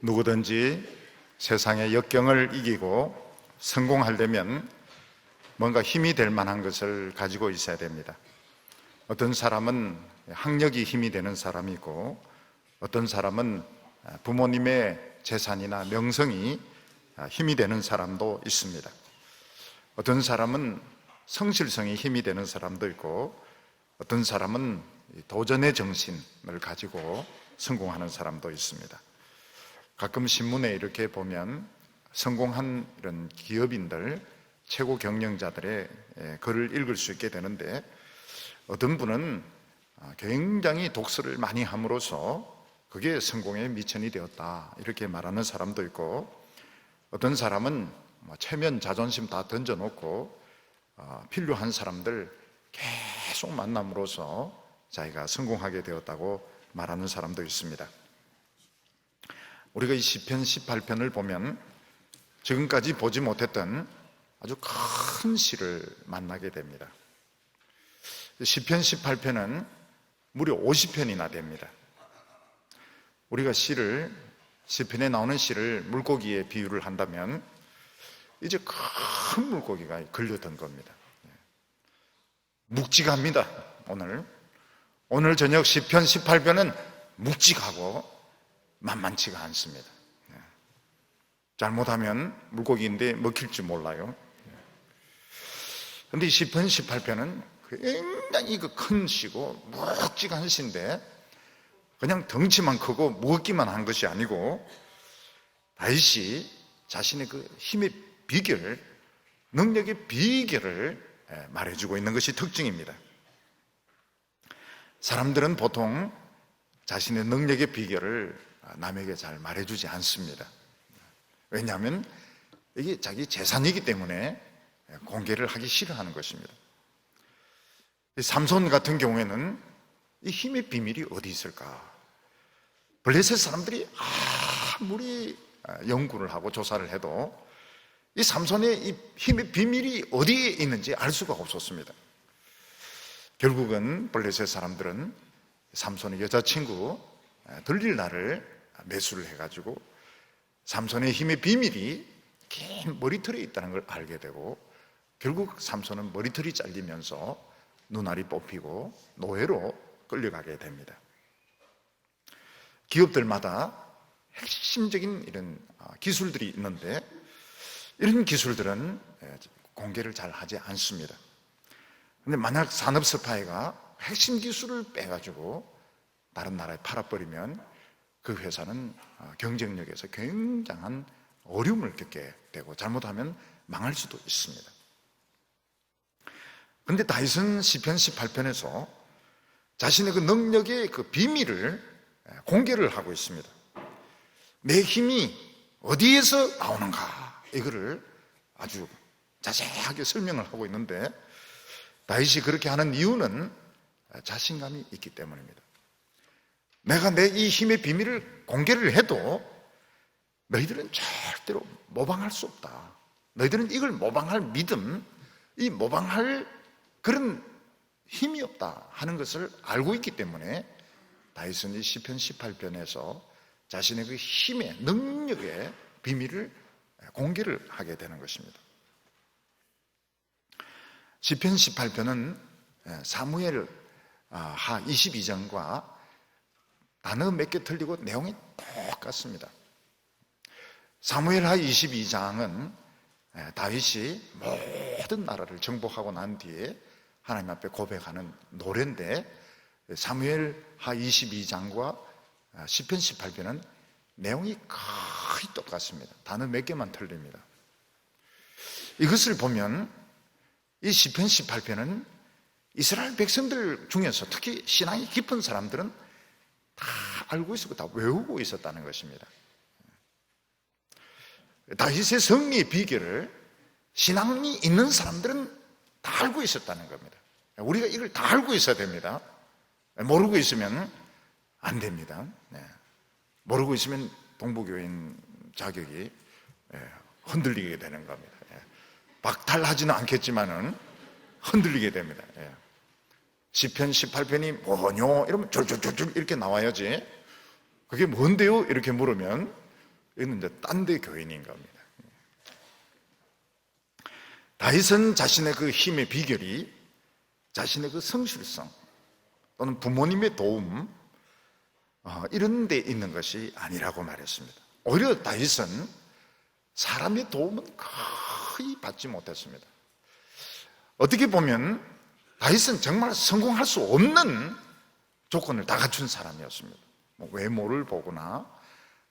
누구든지 세상의 역경을 이기고 성공하려면 뭔가 힘이 될 만한 것을 가지고 있어야 됩니다. 어떤 사람은 학력이 힘이 되는 사람이 있고, 어떤 사람은 부모님의 재산이나 명성이 힘이 되는 사람도 있습니다. 어떤 사람은 성실성이 힘이 되는 사람도 있고, 어떤 사람은 도전의 정신을 가지고 성공하는 사람도 있습니다. 가끔 신문에 이렇게 보면 성공한 이런 기업인들, 최고 경영자들의 글을 읽을 수 있게 되는데, 어떤 분은 굉장히 독서를 많이 함으로써 그게 성공의 미천이 되었다, 이렇게 말하는 사람도 있고, 어떤 사람은 체면, 자존심 다 던져놓고 필요한 사람들 계속 만남으로써 자기가 성공하게 되었다고 말하는 사람도 있습니다. 우리가 이 시편 18편을 보면 지금까지 보지 못했던 아주 큰 시를 만나게 됩니다. 시편 18편은 무려 50편이나 됩니다. 우리가 시편에 나오는 시를 물고기에 비유를 한다면 이제 큰 물고기가 걸려든 겁니다. 묵직합니다. 오늘 저녁 시편 18편은 묵직하고 만만치가 않습니다. 잘못하면 물고기인데 먹힐지 몰라요. 그런데 이 시편 18편은 굉장히 큰 시고 묵직한 시인데, 그냥 덩치만 크고 무겁기만 한 것이 아니고 다윗이 자신의 그 힘의 비결, 능력의 비결을 말해주고 있는 것이 특징입니다. 사람들은 보통 자신의 능력의 비결을 남에게 잘 말해주지 않습니다. 왜냐하면 이게 자기 재산이기 때문에 공개를 하기 싫어하는 것입니다. 삼손 같은 경우에는 이 힘의 비밀이 어디 있을까? 블레셋 사람들이 아무리 연구를 하고 조사를 해도 이 삼손의 이 힘의 비밀이 어디에 있는지 알 수가 없었습니다. 결국은 블레셋 사람들은 삼손의 여자친구 들릴라를 매수를 해가지고 삼손의 힘의 비밀이 긴 머리털에 있다는 걸 알게 되고, 결국 삼손은 머리털이 잘리면서 눈알이 뽑히고 노예로 끌려가게 됩니다. 기업들마다 핵심적인 이런 기술들이 있는데, 이런 기술들은 공개를 잘 하지 않습니다. 그런데 만약 산업 스파이가 핵심 기술을 빼가지고 다른 나라에 팔아버리면 그 회사는 경쟁력에서 굉장한 어려움을 겪게 되고 잘못하면 망할 수도 있습니다. 그런데 다윗은 시편 18편에서 자신의 그 능력의 그 비밀을 공개를 하고 있습니다. 내 힘이 어디에서 나오는가, 이거를 아주 자세하게 설명을 하고 있는데, 다윗이 그렇게 하는 이유는 자신감이 있기 때문입니다. 내가 내 이 힘의 비밀을 공개를 해도 너희들은 절대로 모방할 수 없다. 너희들은 이걸 모방할 믿음, 이 모방할 그런 힘이 없다 하는 것을 알고 있기 때문에 다윗은 이 시편 18편에서 자신의 그 힘의, 능력의 비밀을 공개를 하게 되는 것입니다. 시편 18편은 사무엘 하 22장과 단어 몇 개 틀리고 내용이 똑같습니다. 사무엘 하 22장은 다윗이 모든 나라를 정복하고 난 뒤에 하나님 앞에 고백하는 노래인데, 사무엘 하 22장과 시편 18편은 내용이 거의 똑같습니다. 단어 몇 개만 틀립니다. 이것을 보면 이 시편 18편은 이스라엘 백성들 중에서 특히 신앙이 깊은 사람들은 다 알고 있었고 다 외우고 있었다는 것입니다. 다윗의 승리의 비결을 신앙이 있는 사람들은 다 알고 있었다는 겁니다. 우리가 이걸 다 알고 있어야 됩니다. 모르고 있으면 안 됩니다. 모르고 있으면 동부교인 자격이 흔들리게 되는 겁니다. 박탈하지는 않겠지만은 흔들리게 됩니다. 시편 18편이 뭐뇨? 이러면 줄줄줄줄 이렇게 나와야지. 그게 뭔데요? 이렇게 물으면 이는 이제 딴 데 교인인 겁니다. 다윗은 자신의 그 힘의 비결이 자신의 그 성실성 또는 부모님의 도움 이런 데 있는 것이 아니라고 말했습니다. 오히려 다윗은 사람의 도움은 거의 받지 못했습니다. 어떻게 보면 다윗은 정말 성공할 수 없는 조건을 다 갖춘 사람이었습니다. 외모를 보거나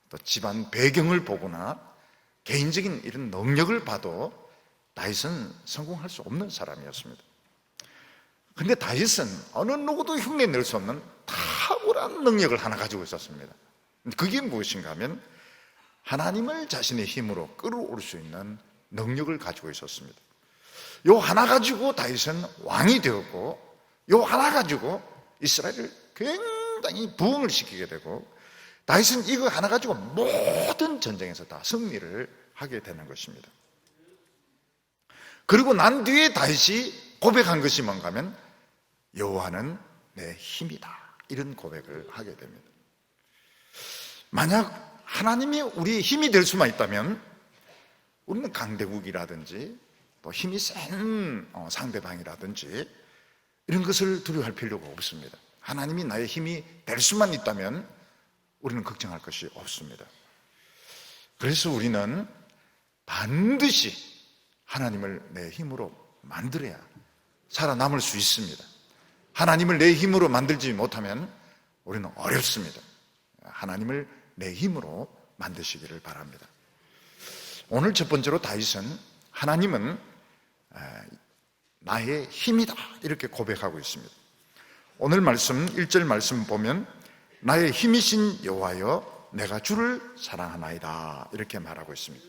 또 집안 배경을 보거나 개인적인 이런 능력을 봐도 다윗은 성공할 수 없는 사람이었습니다. 그런데 다윗은 어느 누구도 흉내낼 수 없는 탁월한 능력을 하나 가지고 있었습니다. 그게 무엇인가 하면 하나님을 자신의 힘으로 끌어올 수 있는 능력을 가지고 있었습니다. 요 하나 가지고 다윗은 왕이 되었고, 요 하나 가지고 이스라엘을 굉장히 부흥을 시키게 되고, 다윗은 이거 하나 가지고 모든 전쟁에서 다 승리를 하게 되는 것입니다. 그리고 난 뒤에 다윗이 고백한 것이 뭔가 하면 여호와는 내 힘이다, 이런 고백을 하게 됩니다. 만약 하나님이 우리의 힘이 될 수만 있다면 우리는 강대국이라든지 또 힘이 센 상대방이라든지 이런 것을 두려워할 필요가 없습니다. 하나님이 나의 힘이 될 수만 있다면 우리는 걱정할 것이 없습니다. 그래서 우리는 반드시 하나님을 내 힘으로 만들어야 살아남을 수 있습니다. 하나님을 내 힘으로 만들지 못하면 우리는 어렵습니다. 하나님을 내 힘으로 만드시기를 바랍니다. 오늘 첫 번째로 다윗은 하나님은 나의 힘이다, 이렇게 고백하고 있습니다. 오늘 말씀 1절 말씀 보면 나의 힘이신 여호와여 내가 주를 사랑하나이다, 이렇게 말하고 있습니다.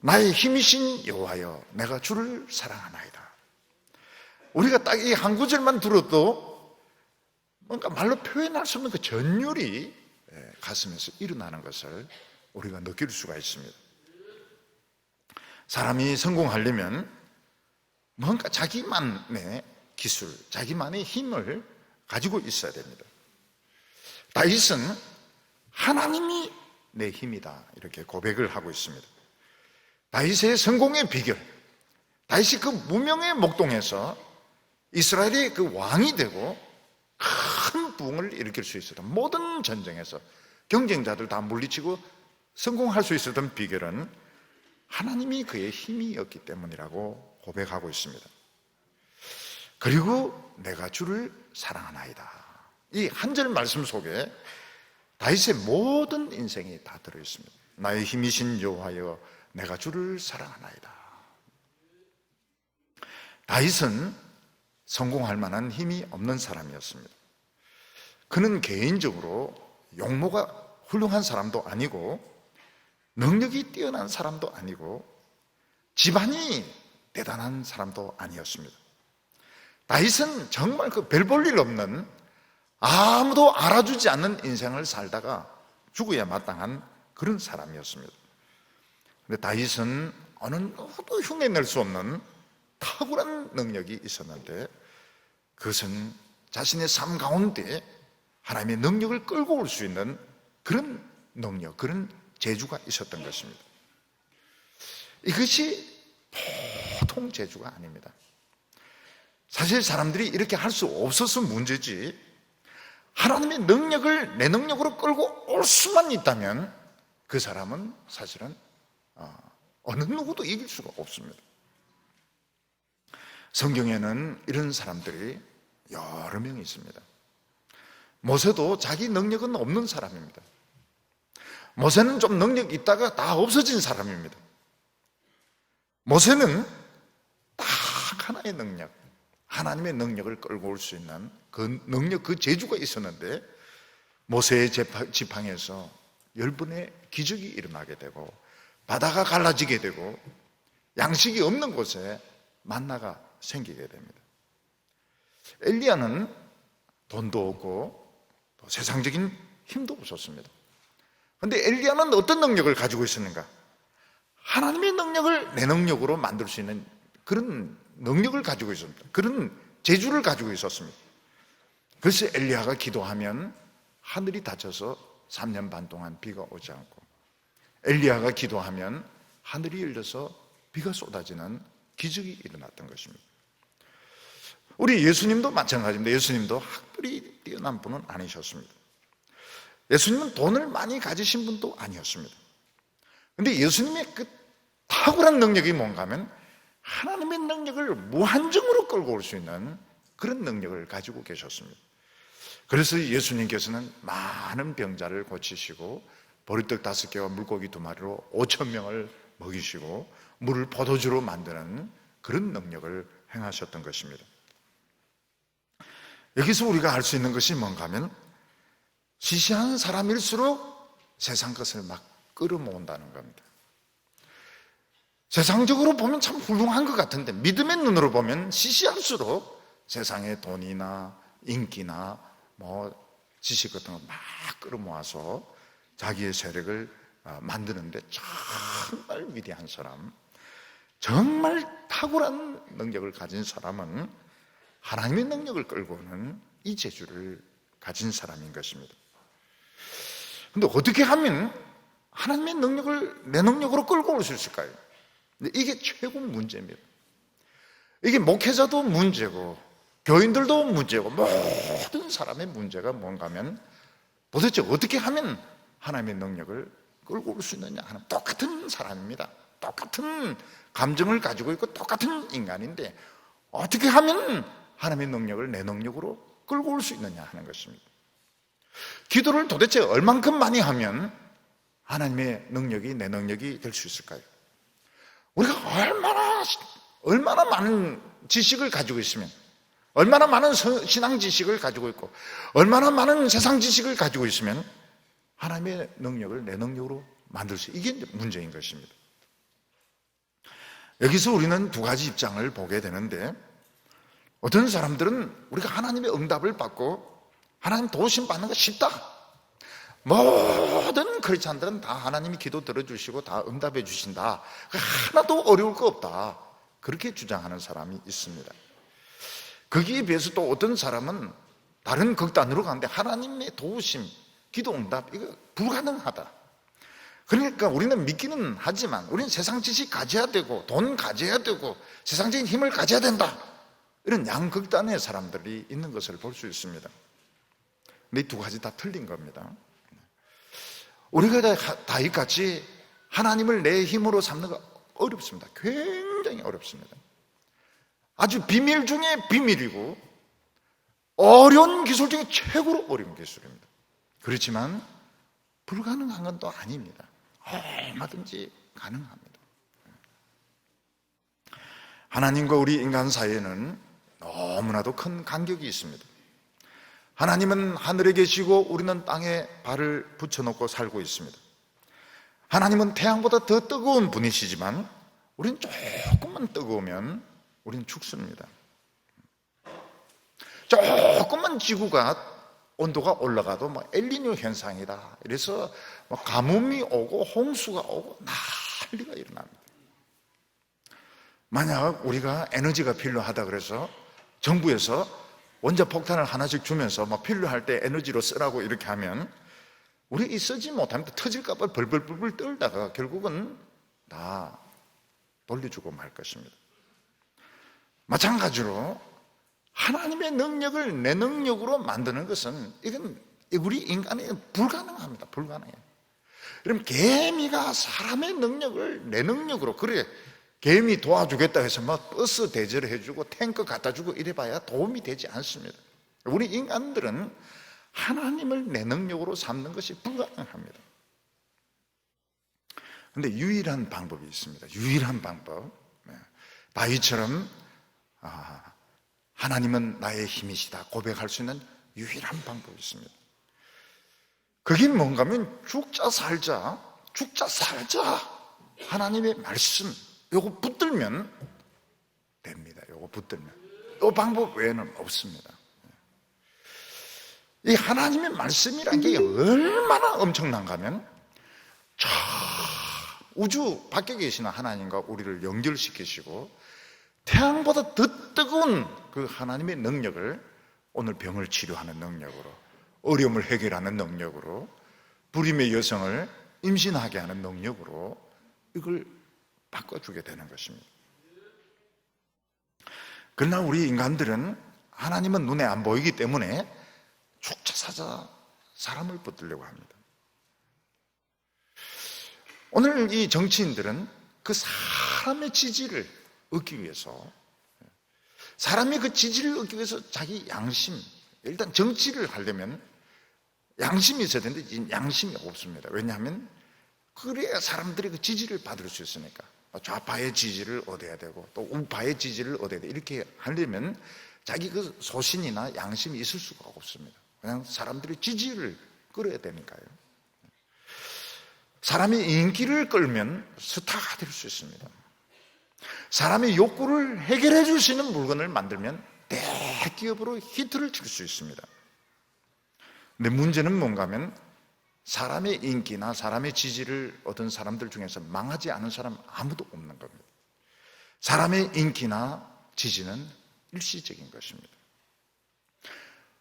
나의 힘이신 여호와여 내가 주를 사랑하나이다. 우리가 딱 이 한 구절만 들어도 뭔가 말로 표현할 수 없는 그 전율이 가슴에서 일어나는 것을 우리가 느낄 수가 있습니다. 사람이 성공하려면 뭔가 자기만의 기술, 자기만의 힘을 가지고 있어야 됩니다. 다윗은 하나님이 내 힘이다, 이렇게 고백을 하고 있습니다. 다윗의 성공의 비결, 다윗이 그 무명의 목동에서 이스라엘의 그 왕이 되고 큰 부흥을 일으킬 수 있었던, 모든 전쟁에서 경쟁자들 다 물리치고 성공할 수 있었던 비결은 하나님이 그의 힘이었기 때문이라고 고백하고 있습니다. 그리고 내가 주를 사랑하나이다, 이 한 절 말씀 속에 다윗의 모든 인생이 다 들어있습니다. 나의 힘이신 여호와여 내가 주를 사랑하나이다. 다윗은 성공할 만한 힘이 없는 사람이었습니다. 그는 개인적으로 용모가 훌륭한 사람도 아니고 능력이 뛰어난 사람도 아니고 집안이 대단한 사람도 아니었습니다. 다윗은 정말 그 별 볼 일 없는, 아무도 알아주지 않는 인생을 살다가 죽어야 마땅한 그런 사람이었습니다. 근데 다윗은 어느 누구도 흉내낼 수 없는 탁월한 능력이 있었는데 그것은 자신의 삶 가운데 하나님의 능력을 끌고 올 수 있는 그런 능력, 그런 재주가 있었던 것입니다. 이것이 보통 재주가 아닙니다. 사실 사람들이 이렇게 할 수 없어서 문제지, 하나님의 능력을 내 능력으로 끌고 올 수만 있다면 그 사람은 사실은 어느 누구도 이길 수가 없습니다. 성경에는 이런 사람들이 여러 명 있습니다. 모세도 자기 능력은 없는 사람입니다. 모세는 좀 능력이 있다가 다 없어진 사람입니다. 모세는 딱 하나의 능력, 하나님의 능력을 끌고 올 수 있는 그 능력, 그 재주가 있었는데 모세의 지팡이에서 10번의 기적이 일어나게 되고 바다가 갈라지게 되고 양식이 없는 곳에 만나가 생기게 됩니다. 엘리야는 돈도 없고 또 세상적인 힘도 없었습니다. 그런데 엘리야는 어떤 능력을 가지고 있었는가? 하나님의 능력을 내 능력으로 만들 수 있는 그런 능력을 가지고 있었습니다. 그런 재주를 가지고 있었습니다. 그래서 엘리야가 기도하면 하늘이 닫혀서 3년 반 동안 비가 오지 않고 엘리야가 기도하면 하늘이 열려서 비가 쏟아지는 기적이 일어났던 것입니다. 우리 예수님도 마찬가지입니다. 예수님도 학벌이 뛰어난 분은 아니셨습니다. 예수님은 돈을 많이 가지신 분도 아니었습니다. 그런데 예수님의 그 탁월한 능력이 뭔가 하면 하나님의 능력을 무한정으로 끌고 올 수 있는 그런 능력을 가지고 계셨습니다. 그래서 예수님께서는 많은 병자를 고치시고 보리떡 5개와 물고기 2마리로 5,000명을 먹이시고 물을 포도주로 만드는 그런 능력을 행하셨던 것입니다. 여기서 우리가 알 수 있는 것이 뭔가 하면 시시한 사람일수록 세상 것을 막 끌어모은다는 겁니다. 세상적으로 보면 참 훌륭한 것 같은데 믿음의 눈으로 보면 시시할수록 세상의 돈이나 인기나 지식 같은 거 막 끌어모아서 자기의 세력을 만드는데 정말 위대한 사람, 정말 탁월한 능력을 가진 사람은 하나님의 능력을 끌고 오는 이 재주를 가진 사람인 것입니다. 그런데 어떻게 하면 하나님의 능력을 내 능력으로 끌고 올 수 있을까요? 이게 최고 문제입니다. 이게 목회자도 문제고 교인들도 문제고 모든 사람의 문제가 뭔가 하면 도대체 어떻게 하면 하나님의 능력을 끌고 올 수 있느냐 하는 똑같은 사람입니다. 똑같은 감정을 가지고 있고 똑같은 인간인데 어떻게 하면 하나님의 능력을 내 능력으로 끌고 올 수 있느냐 하는 것입니다. 기도를 도대체 얼만큼 많이 하면 하나님의 능력이 내 능력이 될 수 있을까요? 우리가 얼마나 많은 지식을 가지고 있으면, 얼마나 많은 신앙 지식을 가지고 있고, 얼마나 많은 세상 지식을 가지고 있으면 하나님의 능력을 내 능력으로 만들 수 있게, 이게 문제인 것입니다. 여기서 우리는 두 가지 입장을 보게 되는데, 어떤 사람들은 우리가 하나님의 응답을 받고 하나님 도우심 받는 거 쉽다, 모든 크리스찬들은 다 하나님이 기도 들어주시고 다 응답해 주신다, 하나도 어려울 거 없다, 그렇게 주장하는 사람이 있습니다. 거기에 비해서 또 어떤 사람은 다른 극단으로 가는데 하나님의 도우심, 기도 응답, 이거 불가능하다. 그러니까 우리는 믿기는 하지만 우리는 세상 지식 가져야 되고 돈 가져야 되고 세상적인 힘을 가져야 된다, 이런 양극단의 사람들이 있는 것을 볼 수 있습니다. 근데 이 두 가지 다 틀린 겁니다. 우리가 다윗같이 하나님을 내 힘으로 삼는 거 어렵습니다. 굉장히 어렵습니다. 아주 비밀 중에 비밀이고 어려운 기술 중에 최고로 어려운 기술입니다. 그렇지만 불가능한 건 또 아닙니다. 얼마든지 가능합니다. 하나님과 우리 인간 사이에는 너무나도 큰 간격이 있습니다. 하나님은 하늘에 계시고 우리는 땅에 발을 붙여놓고 살고 있습니다. 하나님은 태양보다 더 뜨거운 분이시지만 우리는 조금만 뜨거우면 우리는 죽습니다. 조금만 지구가 온도가 올라가도 엘니뇨 현상이다, 이래서 가뭄이 오고 홍수가 오고 난리가 일어납니다. 만약 우리가 에너지가 필요하다 그래서 정부에서 원자폭탄을 하나씩 주면서 필요할 때 에너지로 쓰라고 이렇게 하면 우리 쓰지 못하면 터질까봐 벌벌벌 떨다가 결국은 다 돌려주고 말 것입니다. 마찬가지로 하나님의 능력을 내 능력으로 만드는 것은 이건 우리 인간에 불가능합니다. 불가능해요. 그럼 개미가 사람의 능력을 내 능력으로, 그래 개미 도와주겠다 해서 버스 대절을 해주고 탱크 갖다 주고 이래봐야 도움이 되지 않습니다. 우리 인간들은 하나님을 내 능력으로 삼는 것이 불가능합니다. 그런데 유일한 방법이 있습니다. 유일한 방법, 다윗처럼 하나님은 나의 힘이시다 고백할 수 있는 유일한 방법이 있습니다. 그게 뭔가 하면 죽자 살자 하나님의 말씀, 요거 붙들면 됩니다. 요거 붙들면. 요 방법 외에는 없습니다. 이 하나님의 말씀이란 게 얼마나 엄청난가 하면 우주 밖에 계시는 하나님과 우리를 연결시키시고 태양보다 더 뜨거운 그 하나님의 능력을 오늘 병을 치료하는 능력으로, 어려움을 해결하는 능력으로, 불임의 여성을 임신하게 하는 능력으로 이걸 바꿔주게 되는 것입니다. 그러나 우리 인간들은 하나님은 눈에 안 보이기 때문에 축자사자 사람을 붙들려고 합니다. 오늘 이 정치인들은 그 사람의 지지를 얻기 위해서, 사람이 그 지지를 얻기 위해서 자기 양심, 일단 정치를 하려면 양심이 있어야 되는데 양심이 없습니다. 왜냐하면 그래야 사람들이 그 지지를 받을 수 있으니까. 좌파의 지지를 얻어야 되고 또 우파의 지지를 얻어야 돼. 이렇게 하려면 자기 그 소신이나 양심이 있을 수가 없습니다. 그냥 사람들의 지지를 끌어야 되니까요. 사람이 인기를 끌면 스타가 될 수 있습니다. 사람의 욕구를 해결해 줄 수 있는 물건을 만들면 대기업으로 히트를 칠 수 있습니다. 근데 문제는 뭔가 하면 사람의 인기나 사람의 지지를 얻은 사람들 중에서 망하지 않은 사람 아무도 없는 겁니다. 사람의 인기나 지지는 일시적인 것입니다.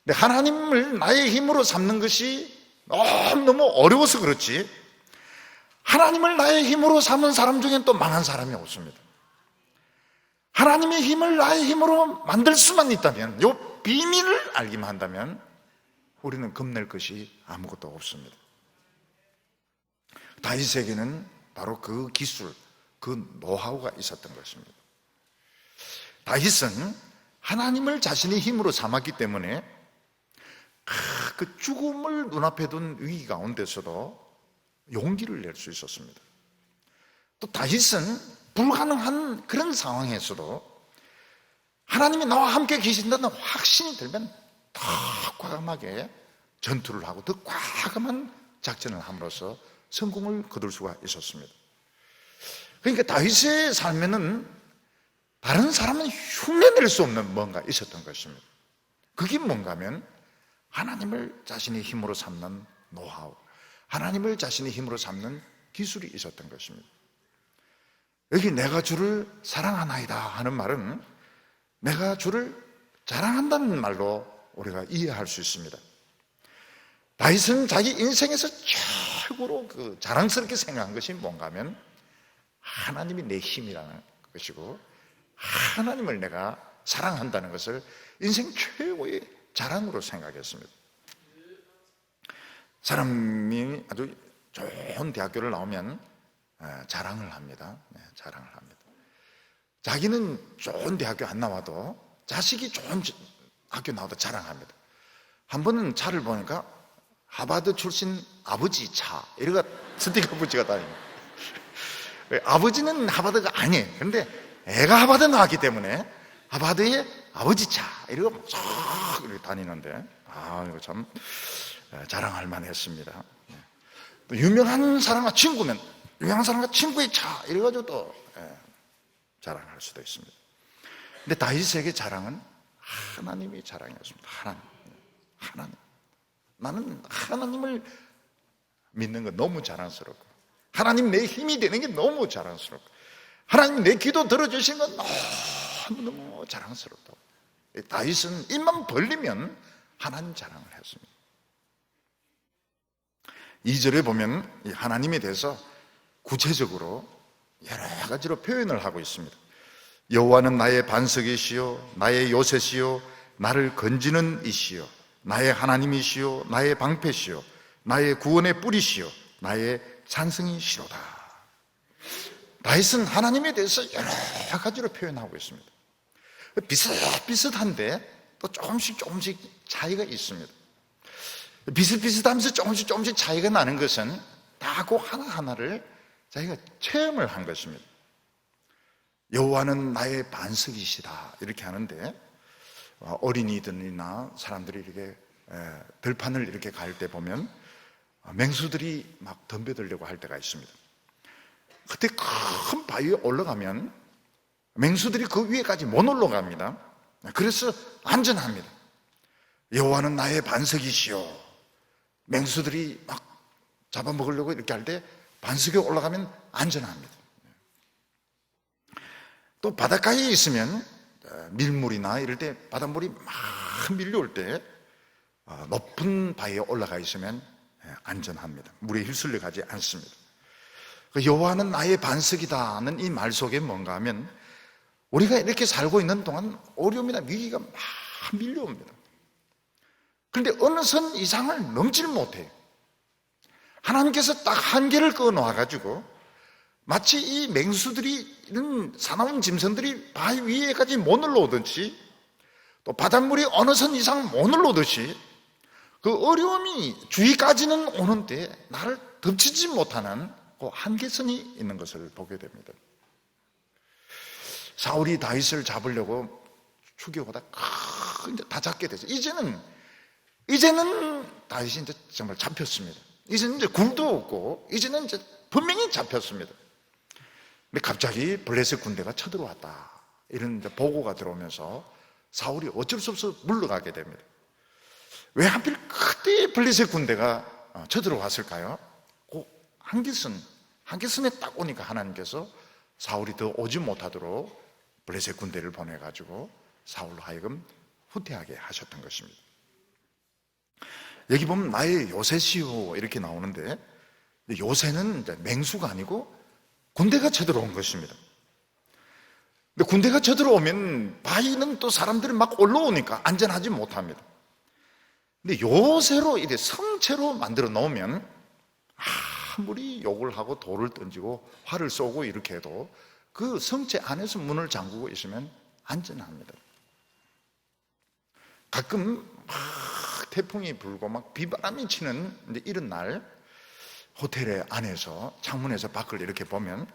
근데 하나님을 나의 힘으로 삼는 것이 너무 어려워서 그렇지, 하나님을 나의 힘으로 삼은 사람 중엔 또 망한 사람이 없습니다. 하나님의 힘을 나의 힘으로 만들 수만 있다면, 이 비밀을 알기만 한다면 우리는 겁낼 것이 아무것도 없습니다. 다윗에게는 바로 그 기술, 그 노하우가 있었던 것입니다. 다윗은 하나님을 자신의 힘으로 삼았기 때문에 그 죽음을 눈앞에 둔 위기 가운데서도 용기를 낼 수 있었습니다. 또 다윗은 불가능한 그런 상황에서도 하나님이 나와 함께 계신다는 확신이 들면 더 과감하게 전투를 하고 더 과감한 작전을 함으로써 성공을 거둘 수가 있었습니다. 그러니까 다윗의 삶에는 다른 사람은 흉내낼 수 없는 뭔가 있었던 것입니다. 그게 뭔가 하면 하나님을 자신의 힘으로 삼는 노하우, 하나님을 자신의 힘으로 삼는 기술이 있었던 것입니다. 여기 내가 주를 사랑하나이다 하는 말은 내가 주를 자랑한다는 말로 우리가 이해할 수 있습니다. 다윗은 자기 인생에서 최고로 자랑스럽게 생각한 것이 뭔가 하면 하나님이 내 힘이라는 것이고 하나님을 내가 사랑한다는 것을 인생 최고의 자랑으로 생각했습니다. 사람이 아주 좋은 대학교를 나오면 자랑을 합니다. 자랑을 합니다. 자기는 좋은 대학교 안 나와도 자식이 좋은 학교 나와도 자랑합니다. 한 번은 차를 보니까 하버드 출신 아버지 차, 이래가 스티커 붙이가 다닙니다. 아버지는 하버드가 아니에요. 그런데 애가 하버드 나왔기 때문에 하버드의 아버지 차, 이러고 쫙 이렇게 다니는데, 이거 참 자랑할 만했습니다. 또 유명한 사람과 친구면 유명한 사람과 친구의 차, 이래가지고 또 자랑할 수도 있습니다. 근데 다윗에게 자랑은 하나님의 자랑이었습니다. 하나님. 나는 하나님을 믿는 거 너무 자랑스럽고, 하나님 내 힘이 되는 게 너무 자랑스럽고, 하나님 내 기도 들어주신 건 너무 자랑스럽다. 다윗은 입만 벌리면 하나님 자랑을 했습니다. 2절에 보면 하나님에 대해서 구체적으로 여러 가지로 표현을 하고 있습니다. 여호와는 나의 반석이시요 나의 요새시요 나를 건지는 이시요 나의 하나님이시요 나의 방패시요 나의 구원의 뿌리시요 나의 산성이시로다. 다윗은 하나님에 대해서 여러 가지로 표현하고 있습니다. 비슷비슷한데 또 조금씩 차이가 있습니다. 비슷비슷하면서 조금씩 차이가 나는 것은 다 그 하나하나를 자기가 체험을 한 것입니다. 여호와는 나의 반석이시다 이렇게 하는데, 어린이들이나 사람들이 이렇게 들판을 이렇게 갈 때 보면 맹수들이 막 덤벼들려고 할 때가 있습니다. 그때 큰 바위에 올라가면 맹수들이 그 위에까지 못 올라갑니다. 그래서 안전합니다. 여호와는 나의 반석이시요. 맹수들이 막 잡아먹으려고 이렇게 할 때 반석에 올라가면 안전합니다. 또 바닷가에 있으면 밀물이나 이럴 때 바닷물이 막 밀려올 때 높은 바위에 올라가 있으면 안전합니다. 물에 휩쓸려 가지 않습니다. 여호와는 나의 반석이다는 이 말 속에 뭔가 하면 우리가 이렇게 살고 있는 동안 어려움이나 위기가 막 밀려옵니다. 그런데 어느 선 이상을 넘질 못해요. 하나님께서 딱 한계를 그어놓아가지고 마치 이 맹수들이, 이런 사나운 짐승들이 바위 위에까지 못 올라오듯이, 또 바닷물이 어느 선 이상 못 올라오듯이 그 어려움이 주위까지는 오는데 나를 덮치지 못하는 그 한계선이 있는 것을 보게 됩니다. 사울이 다윗을 잡으려고 추격하다 이제 다 잡게 되죠. 이제는 다윗이 이제 정말 잡혔습니다. 이제는 이제 굴도 없고 이제는 이제 분명히 잡혔습니다. 근데 갑자기 블레셋 군대가 쳐들어왔다, 이런 이제 보고가 들어오면서 사울이 어쩔 수 없어 물러가게 됩니다. 왜 하필 그때 블레셋 군대가 쳐들어왔을까요? 그 한계선에 딱 오니까 하나님께서 사울이 더 오지 못하도록 블레셋 군대를 보내가지고 사울로 하여금 후퇴하게 하셨던 것입니다. 여기 보면 나의 요새시오 이렇게 나오는데, 요새는 이제 맹수가 아니고 군대가 쳐들어온 것입니다. 근데 군대가 쳐들어오면 바위는 또 사람들이 막 올라오니까 안전하지 못합니다. 근데 요새로 이제 성체로 만들어 놓으면 아무리 욕을 하고 돌을 던지고 활을 쏘고 이렇게 해도 그 성체 안에서 문을 잠그고 있으면 안전합니다. 가끔 막 태풍이 불고 막 비바람이 치는 이제 이런 날, 호텔의 안에서 창문에서 밖을 이렇게 보면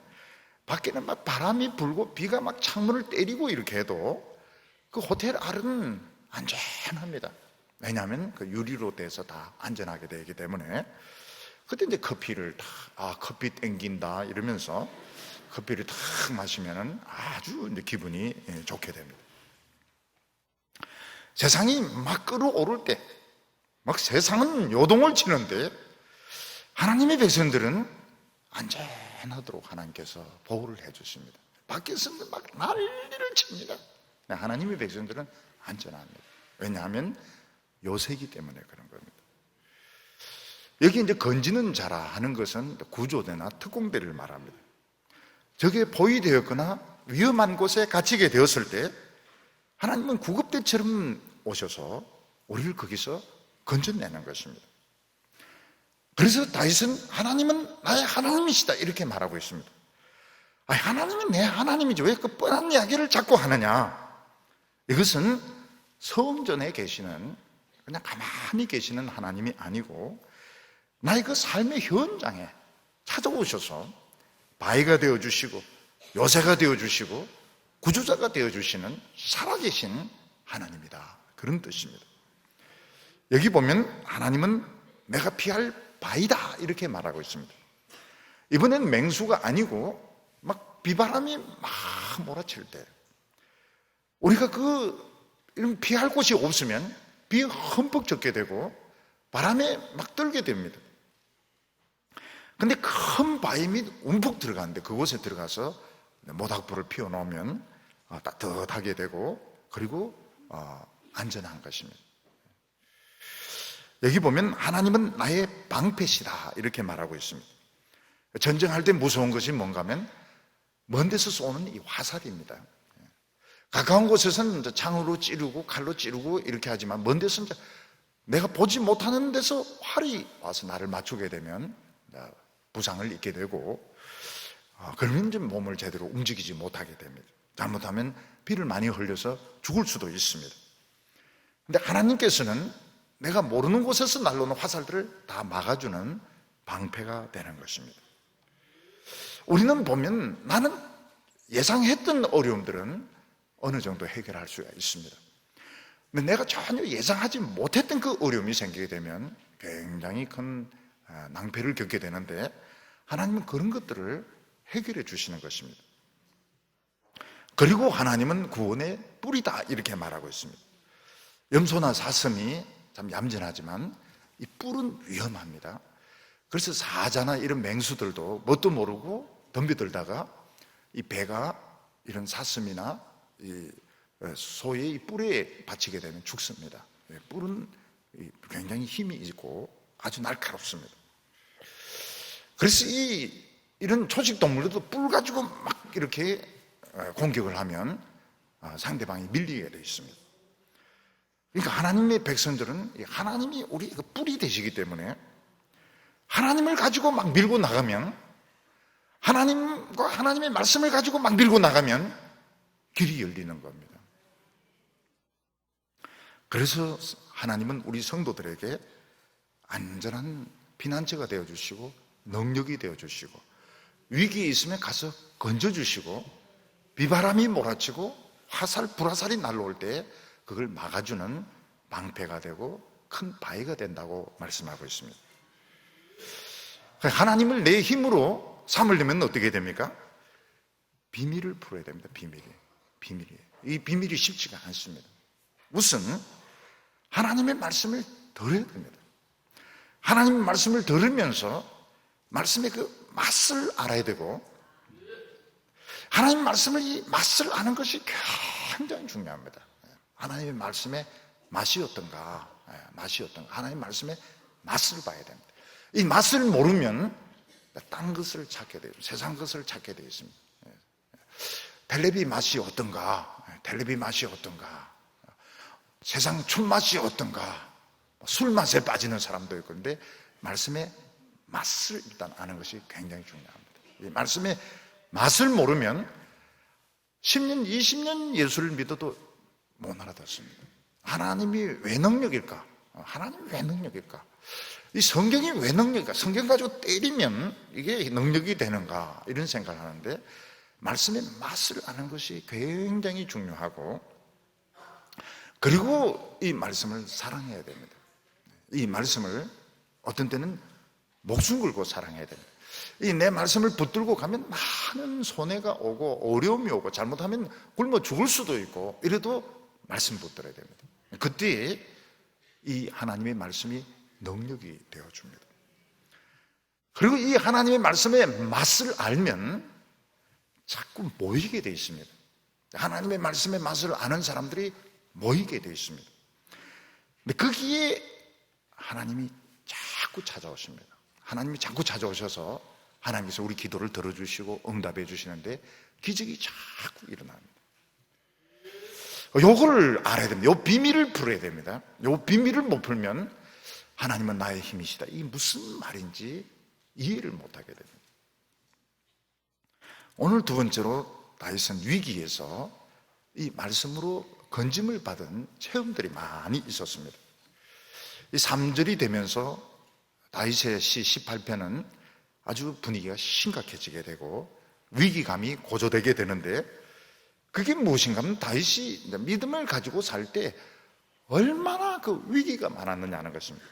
밖에는 막 바람이 불고 비가 막 창문을 때리고 이렇게 해도 그 호텔 안은 안전합니다. 왜냐하면 그 유리로 돼서 다 안전하게 되기 때문에. 그때 이제 커피를 커피 땡긴다 이러면서 커피를 탁 마시면은 아주 이제 기분이 좋게 됩니다. 세상이 막 끓어오를 때, 막 세상은 요동을 치는데 하나님의 백성들은 안전하도록 하나님께서 보호를 해주십니다. 밖에서는 막 난리를 칩니다. 하나님의 백성들은 안전합니다. 왜냐하면 요새이기 때문에 그런 겁니다. 여기 이제 건지는 자라 하는 것은 구조대나 특공대를 말합니다. 적에 포위되었거나 위험한 곳에 갇히게 되었을 때 하나님은 구급대처럼 오셔서 우리를 거기서 건져내는 것입니다. 그래서 다윗은 하나님은 나의 하나님이시다 이렇게 말하고 있습니다. 하나님은 내 하나님이지 왜 그 뻔한 이야기를 자꾸 하느냐. 이것은 성전에 계시는, 그냥 가만히 계시는 하나님이 아니고 나의 그 삶의 현장에 찾아오셔서 바위가 되어주시고 요새가 되어주시고 구주자가 되어주시는 살아계신 하나님이다, 그런 뜻입니다. 여기 보면 하나님은 내가 피할 바위다 이렇게 말하고 있습니다. 이번엔 맹수가 아니고 막 비바람이 막 몰아칠 때 우리가 이런 피할 곳이 없으면 비에 흠뻑 젖게 되고 바람에 막 떨게 됩니다. 근데 큰 바위 밑 움푹 들어가는데 그곳에 들어가서 모닥불을 피워놓으면 따뜻하게 되고 그리고 안전한 것입니다. 여기 보면 하나님은 나의 방패시다 이렇게 말하고 있습니다. 전쟁할 때 무서운 것이 뭔가 하면 먼 데서 쏘는 이 화살입니다. 가까운 곳에서는 창으로 찌르고 칼로 찌르고 이렇게 하지만 먼 데서는 내가 보지 못하는 데서 활이 와서 나를 맞추게 되면 부상을 입게 되고 그러면 이제 몸을 제대로 움직이지 못하게 됩니다. 잘못하면 피를 많이 흘려서 죽을 수도 있습니다. 그런데 하나님께서는 내가 모르는 곳에서 날라오는 화살들을 다 막아주는 방패가 되는 것입니다. 우리는 보면 나는 예상했던 어려움들은 어느 정도 해결할 수가 있습니다. 근데 내가 전혀 예상하지 못했던 그 어려움이 생기게 되면 굉장히 큰 낭패를 겪게 되는데 하나님은 그런 것들을 해결해 주시는 것입니다. 그리고 하나님은 구원의 뿔이다 이렇게 말하고 있습니다. 염소나 사슴이 참 얌전하지만 이 뿔은 위험합니다. 그래서 사자나 이런 맹수들도 뭣도 모르고 덤비들다가 이 배가 이런 사슴이나 이 소의 이 뿔에 받치게 되면 죽습니다. 뿔은 굉장히 힘이 있고 아주 날카롭습니다. 그래서 이런 초식 동물들도 뿔 가지고 막 이렇게 공격을 하면 상대방이 밀리게 되어 있습니다. 그러니까 하나님의 백성들은 하나님이 우리 뿔이 되시기 때문에 하나님을 가지고 막 밀고 나가면, 하나님과 하나님의 말씀을 가지고 막 밀고 나가면 길이 열리는 겁니다. 그래서 하나님은 우리 성도들에게 안전한 피난처가 되어주시고 능력이 되어주시고 위기에 있으면 가서 건져주시고 비바람이 몰아치고 화살 불화살이 날라올 때 그걸 막아주는 방패가 되고 큰 바위가 된다고 말씀하고 있습니다. 하나님을 내 힘으로 삼으려면 어떻게 됩니까? 비밀을 풀어야 됩니다. 비밀이. 이 비밀이 쉽지가 않습니다. 우선 하나님의 말씀을 들어야 됩니다. 하나님의 말씀을 들으면서 말씀의 그 맛을 알아야 되고, 하나님의 말씀을 이 맛을 아는 것이 굉장히 중요합니다. 하나님의 말씀의 맛이 어떤가, 하나님의 말씀의 맛을 봐야 됩니다. 이 맛을 모르면 딴 것을 찾게 돼요. 세상 것을 찾게 되어 있습니다. 텔레비 맛이 어떤가, 세상 춤 맛이 어떤가, 술 맛에 빠지는 사람도 있고, 그런데 말씀의 맛을 일단 아는 것이 굉장히 중요합니다. 이 말씀의 맛을 모르면 10년, 20년 예수를 믿어도 못 알아듣습니다. 하나님이 왜 능력일까? 하나님이 왜 능력일까? 이 성경이 왜 능력일까? 성경 가지고 때리면 이게 능력이 되는가? 이런 생각을 하는데, 말씀의 맛을 아는 것이 굉장히 중요하고, 그리고 이 말씀을 사랑해야 됩니다. 이 말씀을 어떤 때는 목숨 걸고 사랑해야 됩니다. 이 내 말씀을 붙들고 가면 많은 손해가 오고 어려움이 오고 잘못하면 굶어 죽을 수도 있고, 이래도 말씀 붙들어야 됩니다. 그때 이 하나님의 말씀이 능력이 되어줍니다. 그리고 이 하나님의 말씀의 맛을 알면 자꾸 모이게 되어 있습니다. 하나님의 말씀의 맛을 아는 사람들이 모이게 되어 있습니다. 근데 거기에 하나님이 자꾸 찾아오십니다. 하나님이 자꾸 찾아오셔서 하나님께서 우리 기도를 들어주시고 응답해 주시는데 기적이 자꾸 일어납니다. 요거를 알아야 됩니다. 요 비밀을 풀어야 됩니다. 요 비밀을 못 풀면 하나님은 나의 힘이시다, 이게 무슨 말인지 이해를 못하게 됩니다. 오늘 두 번째로 다윗은 위기에서 이 말씀으로 건짐을 받은 체험들이 많이 있었습니다. 이 3절이 되면서 다윗의 시 18편은 아주 분위기가 심각해지게 되고 위기감이 고조되게 되는데, 그게 무엇인가 하면 다윗이 믿음을 가지고 살 때 얼마나 그 위기가 많았느냐 하는 것입니다.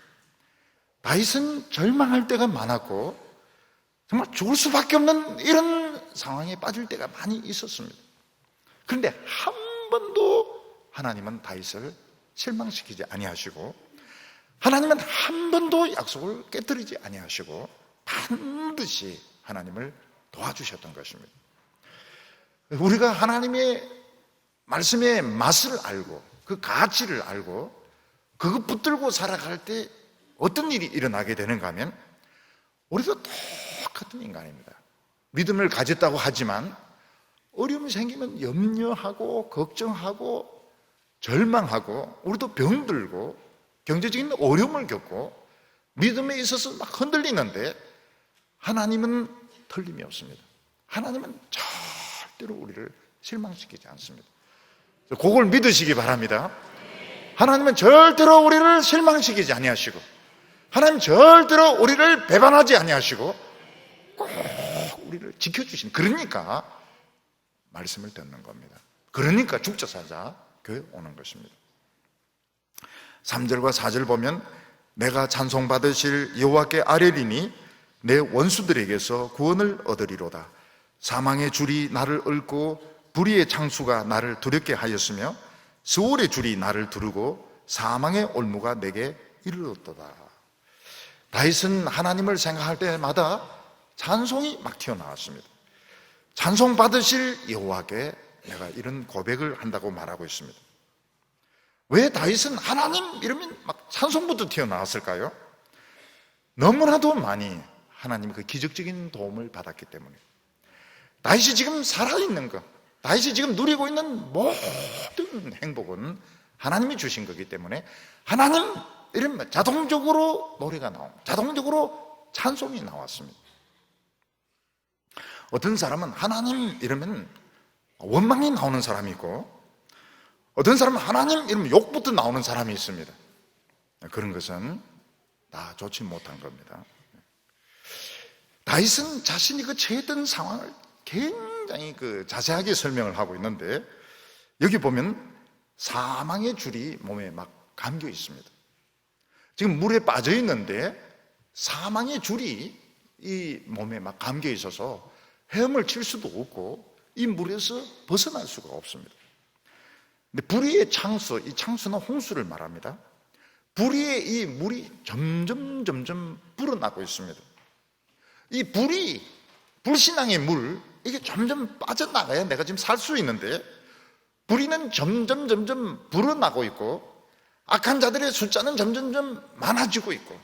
다윗은 절망할 때가 많았고 정말 죽을 수밖에 없는 이런 상황에 빠질 때가 많이 있었습니다. 그런데 한 번도 하나님은 다윗을 실망시키지 아니하시고, 하나님은 한 번도 약속을 깨뜨리지 아니하시고 반드시 하나님을 도와주셨던 것입니다. 우리가 하나님의 말씀의 맛을 알고 그 가치를 알고 그것 붙들고 살아갈 때 어떤 일이 일어나게 되는가 하면, 우리도 똑같은 인간입니다. 믿음을 가졌다고 하지만 어려움이 생기면 염려하고 걱정하고 절망하고, 우리도 병들고 경제적인 어려움을 겪고 믿음에 있어서 막 흔들리는데, 하나님은 틀림이 없습니다. 하나님은 절대로 우리를 실망시키지 않습니다. 그걸 믿으시기 바랍니다. 하나님은 절대로 우리를 실망시키지 아니하시고, 하나님 절대로 우리를 배반하지 아니하시고 꼭 우리를 지켜주신, 그러니까 말씀을 듣는 겁니다. 그러니까 죽자 사자 교회 오는 것입니다. 3절과 4절 보면, 내가 찬송받으실 여호와께 아뢰리니 내 원수들에게서 구원을 얻으리로다. 사망의 줄이 나를 얽고 불의의 창수가 나를 두렵게 하였으며 스올의 줄이 나를 두르고 사망의 올무가 내게 이르렀도다. 다윗은 하나님을 생각할 때마다 찬송이 막 튀어나왔습니다. 찬송 받으실 여호와께 내가 이런 고백을 한다고 말하고 있습니다. 왜 다윗은 하나님 이러면 막 찬송부터 튀어나왔을까요? 너무나도 많이 하나님의 그 기적적인 도움을 받았기 때문에 다윗이 지금 살아있는 것, 다윗이 지금 누리고 있는 모든 행복은 하나님이 주신 거기 때문에 하나님 이러면 자동적으로 노래가 나옵니다. 자동적으로 찬송이 나왔습니다. 어떤 사람은 하나님 이러면 원망이 나오는 사람이 있고, 어떤 사람은 하나님 이러면 욕부터 나오는 사람이 있습니다. 그런 것은 다 좋지 못한 겁니다. 다윗은 자신이 그 처했던 상황을 굉장히 자세하게 설명을 하고 있는데, 여기 보면 사망의 줄이 몸에 막 감겨 있습니다. 지금 물에 빠져 있는데 사망의 줄이 이 몸에 막 감겨 있어서 헤엄을 칠 수도 없고 이 물에서 벗어날 수가 없습니다. 근데 불의의 창수, 이 창수는 홍수를 말합니다. 불의의 이 물이 점점 불어나고 있습니다. 이 불신앙의 물, 이게 점점 빠져나가야 내가 지금 살 수 있는데, 불의는 점점 불어나고 있고, 악한 자들의 숫자는 점점 많아지고 있고,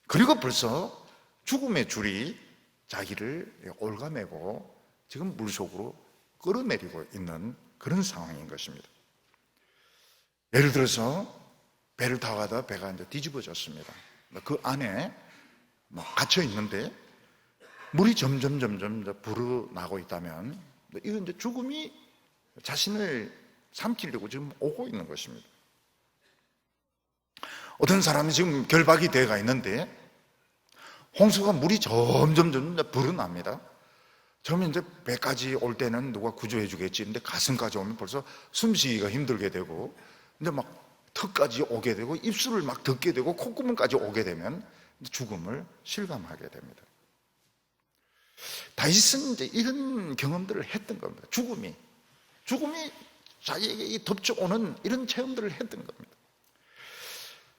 그리고 벌써 죽음의 줄이 자기를 올가매고 지금 물속으로 끌어내리고 있는 그런 상황인 것입니다. 예를 들어서 배를 타고 가다 배가 이제 뒤집어졌습니다. 그 안에 갇혀 있는데 물이 점점 불어나고 있다면 이건 이제 죽음이 자신을 삼키려고 지금 오고 있는 것입니다. 어떤 사람이 지금 결박이 되어가 있는데 홍수가 물이 점점 불어납니다. 처음에 이제 배까지 올 때는 누가 구조해 주겠지. 근데 가슴까지 오면 벌써 숨쉬기가 힘들게 되고, 이제 막 턱까지 오게 되고, 입술을 막 덮게 되고, 콧구멍까지 오게 되면 죽음을 실감하게 됩니다. 다윗은 이제 이런 경험들을 했던 겁니다. 죽음이 자기에게 덮쳐오는 이런 체험들을 했던 겁니다.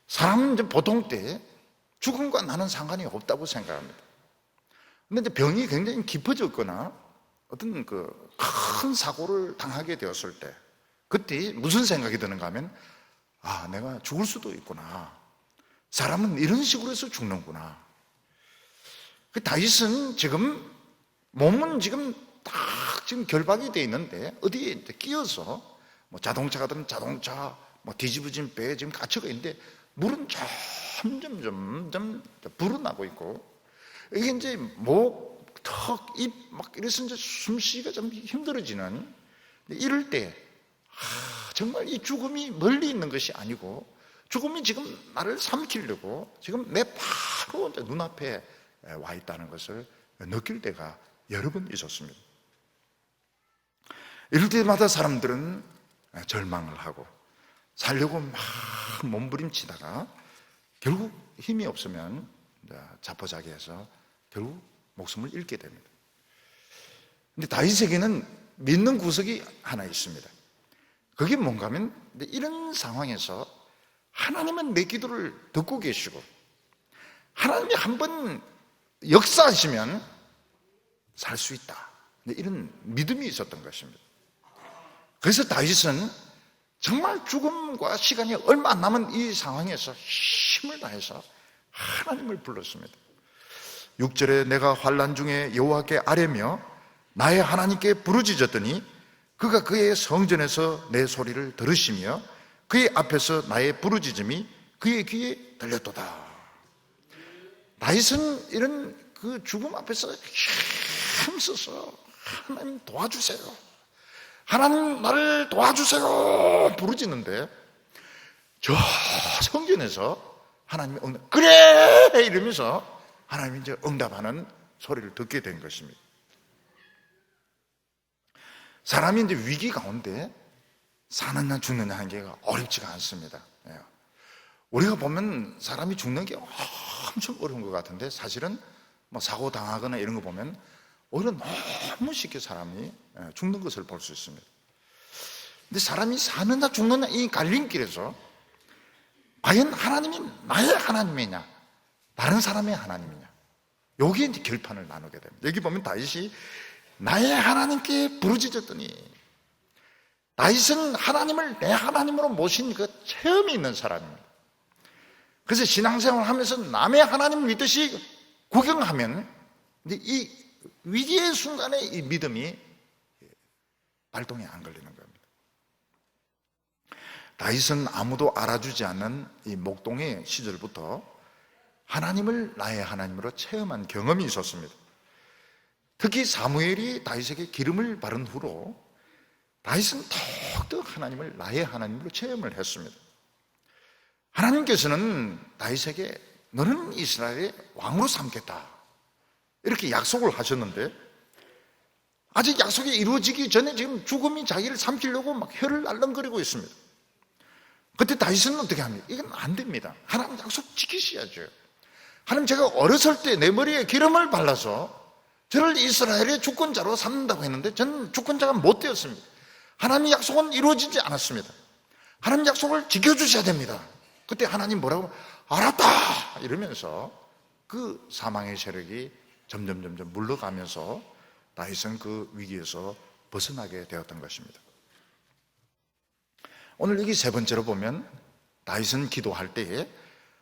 사람은 이제 보통 때 죽음과 나는 상관이 없다고 생각합니다. 그런데 병이 굉장히 깊어졌거나 어떤 큰 사고를 당하게 되었을 때, 그때 무슨 생각이 드는가 하면, 내가 죽을 수도 있구나. 사람은 이런 식으로 해서 죽는구나. 다윗은 지금 몸은 지금 딱 지금 결박이 되어 있는데 어디에 끼어서 자동차가든 자동차, 뒤집어진 배에 지금 갇혀가 있는데 물은 점점 불어나고 있고, 이게 이제 목, 턱, 입 막 이래서 이제 숨쉬기가 좀 힘들어지는, 이럴 때 정말 이 죽음이 멀리 있는 것이 아니고 죽음이 지금 나를 삼키려고 지금 내 바로 눈앞에 와 있다는 것을 느낄 때가 여러 번 있었습니다. 이럴 때마다 사람들은 절망을 하고 살려고 막 몸부림치다가 결국 힘이 없으면 자포자기해서 결국 목숨을 잃게 됩니다. 근데 다윗에게는 믿는 구석이 하나 있습니다. 그게 뭔가 하면 이런 상황에서 하나님은 내 기도를 듣고 계시고 하나님이 한번 역사하시면 살 수 있다, 이런 믿음이 있었던 것입니다. 그래서 다윗은 정말 죽음과 시간이 얼마 안 남은 이 상황에서 힘을 다해서 하나님을 불렀습니다. 6절에 내가 환난 중에 여호와께 아뢰며 나의 하나님께 부르짖었더니 그가 그의 성전에서 내 소리를 들으시며 그의 앞에서 나의 부르짖음이 그의 귀에 들렸도다. 다윗은 이런 그 죽음 앞에서 힘써서 하나님 도와주세요, 하나님 나를 도와주세요 부르짖는데, 저 성전에서 하나님이 그래 이러면서 하나님이 이제 응답하는 소리를 듣게 된 것입니다. 사람이 이제 위기 가운데 사느냐 죽느냐 하는 게 어렵지가 않습니다. 우리가 보면 사람이 죽는 게 엄청 어려운 것 같은데, 사실은 사고 당하거나 이런 거 보면 오히려 너무 쉽게 사람이 죽는 것을 볼 수 있습니다. 근데 사람이 사느냐 죽느냐 이 갈림길에서 과연 하나님이 나의 하나님이냐 다른 사람의 하나님이냐, 여기에 이제 결판을 나누게 됩니다. 여기 보면 다윗이 나의 하나님께 부르짖었더니, 다윗은 하나님을 내 하나님으로 모신 그 체험이 있는 사람입니다. 그래서 신앙생활을 하면서 남의 하나님 믿듯이 구경하면 이 위기의 순간에 이 믿음이 발동이 안 걸리는 겁니다. 다윗은 아무도 알아주지 않는 이 목동의 시절부터 하나님을 나의 하나님으로 체험한 경험이 있었습니다. 특히 사무엘이 다윗에게 기름을 바른 후로 다윗은 더욱 하나님을 나의 하나님으로 체험을 했습니다. 하나님께서는 다윗에게 너는 이스라엘의 왕으로 삼겠다 이렇게 약속을 하셨는데 아직 약속이 이루어지기 전에 지금 죽음이 자기를 삼키려고 막 혀를 알렁거리고 있습니다. 그때 다윗은 어떻게 합니까? 이건 안 됩니다. 하나님 약속 지키셔야죠. 하나님, 제가 어렸을 때 내 머리에 기름을 발라서 저를 이스라엘의 주권자로 삼는다고 했는데 저는 주권자가 못 되었습니다. 하나님 약속은 이루어지지 않았습니다. 하나님 약속을 지켜주셔야 됩니다. 그때 하나님 뭐라고? 알았다 이러면서 그 사망의 세력이 점점 물러가면서 다윗은 그 위기에서 벗어나게 되었던 것입니다. 오늘 여기 세 번째로 보면 다윗은 기도할 때에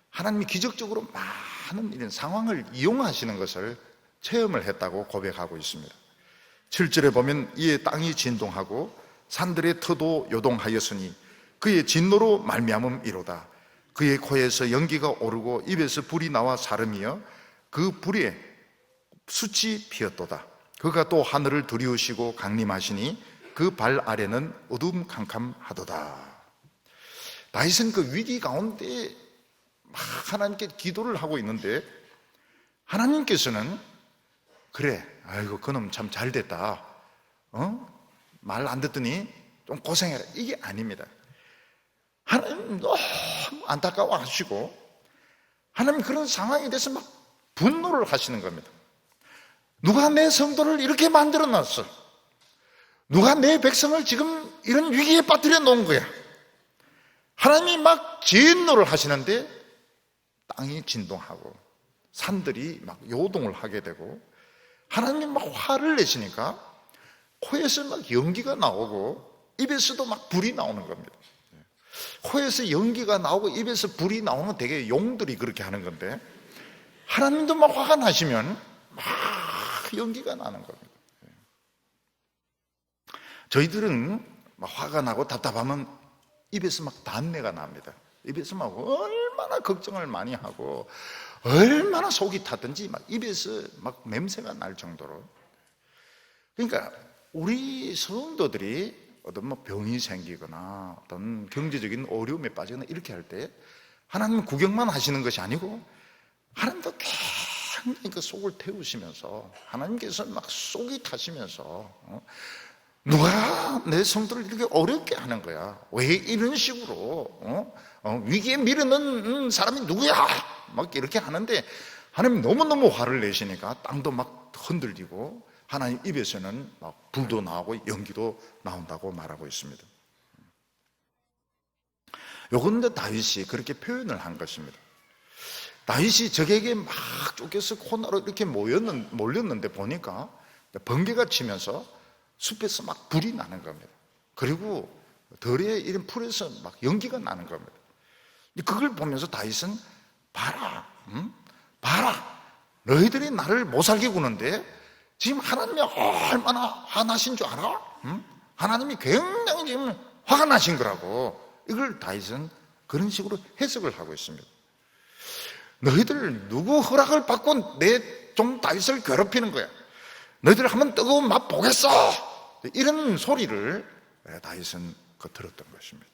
하나님이 기적적으로 많은 이런 상황을 이용하시는 것을 체험을 했다고 고백하고 있습니다. 7절에 보면 이에 땅이 진동하고 산들의 터도 요동하였으니 그의 진노로 말미암음이로다. 그의 코에서 연기가 오르고 입에서 불이 나와 사름이여 그 불에 숯이 피었도다. 그가 또 하늘을 두리우시고 강림하시니 그 발 아래는 어둠캄캄하도다. 다윗은 그 위기 가운데 막 하나님께 기도를 하고 있는데 하나님께서는 그래, 아이고 그놈 참 잘됐다, 말 안 듣더니 좀 고생해라, 이게 아닙니다. 하나님 너무 안타까워 하시고 하나님 그런 상황에 대해서 막 분노를 하시는 겁니다. 누가 내 성도를 이렇게 만들어 놨어? 누가 내 백성을 지금 이런 위기에 빠뜨려 놓은 거야? 하나님이 막 진노를 하시는데 땅이 진동하고 산들이 막 요동을 하게 되고 하나님이 막 화를 내시니까 코에서 막 연기가 나오고 입에서도 막 불이 나오는 겁니다. 코에서 연기가 나오고 입에서 불이 나오는 건 되게 용들이 그렇게 하는 건데 하나님도 막 화가 나시면 막 연기가 나는 겁니다. 저희들은 막 화가 나고 답답하면 입에서 막 단내가 납니다. 입에서 막 얼마나 걱정을 많이 하고 얼마나 속이 탔든지 막 입에서 막 냄새가 날 정도로. 그러니까 우리 성도들이 어떤 뭐 병이 생기거나 어떤 경제적인 어려움에 빠지거나 이렇게 할 때 하나님은 구경만 하시는 것이 아니고 하나님도 굉장히 그 속을 태우시면서 하나님께서 막 속이 타시면서 누가 내 성도를 이렇게 어렵게 하는 거야? 왜 이런 식으로 위기에 미루는 사람이 누구야? 막 이렇게 하는데 하나님 너무너무 화를 내시니까 땅도 막 흔들리고 하나님 입에서는 막 불도 나오고 연기도 나온다고 말하고 있습니다. 요건데 다윗이 그렇게 표현을 한 것입니다. 다윗이 적에게 막 쫓겨서 코너로 이렇게 몰렸는데 보니까 번개가 치면서 숲에서 막 불이 나는 겁니다. 그리고 덜에 이런 풀에서 막 연기가 나는 겁니다. 그걸 보면서 다윗은 봐라, 봐라, 너희들이 나를 못 살게 구는데 지금 하나님이 얼마나 화나신 줄 알아? 하나님이 굉장히 지금 화가 나신 거라고. 이걸 다윗은 그런 식으로 해석을 하고 있습니다. 너희들 누구 허락을 받고 내 종 다윗을 괴롭히는 거야? 너희들 한번 뜨거운 맛 보겠어! 이런 소리를 다윗은 들었던 것입니다.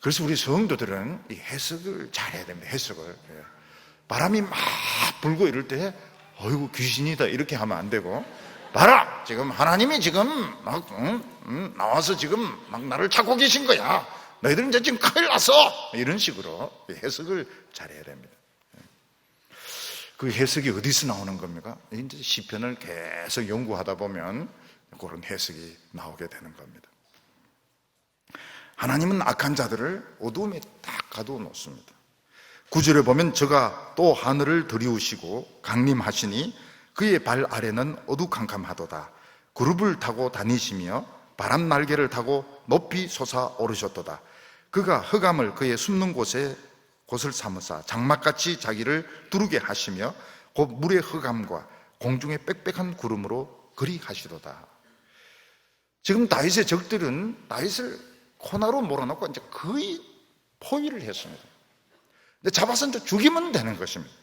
그래서 우리 성도들은 이 해석을 잘해야 됩니다. 해석을. 바람이 막 불고 이럴 때 어이구 귀신이다 이렇게 하면 안 되고, 봐라, 지금 하나님이 지금 막 나와서 지금 막 나를 찾고 계신 거야. 너희들은 이제 지금 큰일 났어. 이런 식으로 해석을 잘해야 됩니다. 그 해석이 어디서 나오는 겁니까? 이제 시편을 계속 연구하다 보면 그런 해석이 나오게 되는 겁니다. 하나님은 악한 자들을 어두움에 딱 가두어 놓습니다. 9절에 보면 저가 또 하늘을 들이우시고 강림하시니 그의 발 아래는 어두캄캄하도다. 그룹을 타고 다니시며 바람 날개를 타고 높이 솟아오르셨도다. 그가 흑암을 그의 숨는 곳에 곳을 삼으사 장막같이 자기를 두르게 하시며 곧 물의 흑암과 공중의 빽빽한 구름으로 그리 하시도다. 지금 다윗의 적들은 다윗을 코나로 몰아넣고 이제 거의 포위를 했습니다. 근데 잡아서 이제 죽이면 되는 것입니다.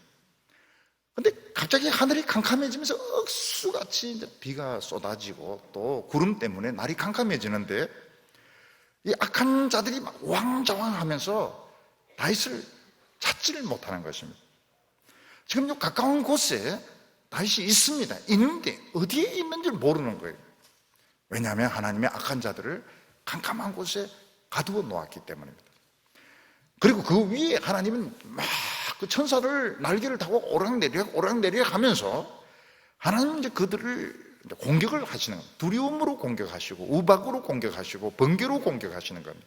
근데 갑자기 하늘이 캄캄해지면서 억수같이 이제 비가 쏟아지고 또 구름 때문에 날이 캄캄해지는데 이 악한 자들이 막 왕좌왕하면서 다윗을 찾지를 못하는 것입니다. 지금 요 가까운 곳에 다윗이 있습니다. 있는데 어디에 있는지 모르는 거예요. 왜냐하면 하나님의 악한 자들을 캄캄한 곳에 가두어 놓았기 때문입니다. 그리고 그 위에 하나님은 막 그 천사를 날개를 타고 오락내리락 하면서 하나님은 이제 그들을 공격을 하시는 겁니다. 두려움으로 공격하시고 우박으로 공격하시고 번개로 공격하시는 겁니다.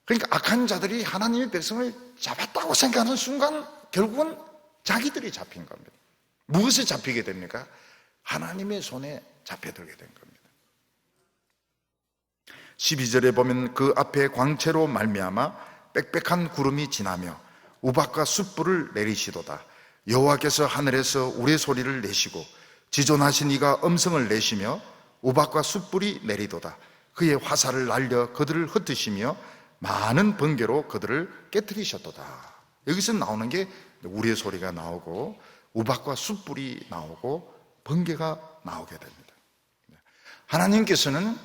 그러니까 악한 자들이 하나님의 백성을 잡았다고 생각하는 순간 결국은 자기들이 잡힌 겁니다. 무엇에 잡히게 됩니까? 하나님의 손에 잡혀들게 된 겁니다. 12절에 보면 그 앞에 광채로 말미암아 빽빽한 구름이 지나며 우박과 숯불을 내리시도다. 여호와께서 하늘에서 우레소리를 내시고 지존하신 이가 음성을 내시며 우박과 숯불이 내리도다. 그의 화살을 날려 그들을 흩으시며 많은 번개로 그들을 깨뜨리셨도다. 여기서 나오는 게 우레소리가 나오고 우박과 숯불이 나오고 번개가 나오게 됩니다. 하나님께서는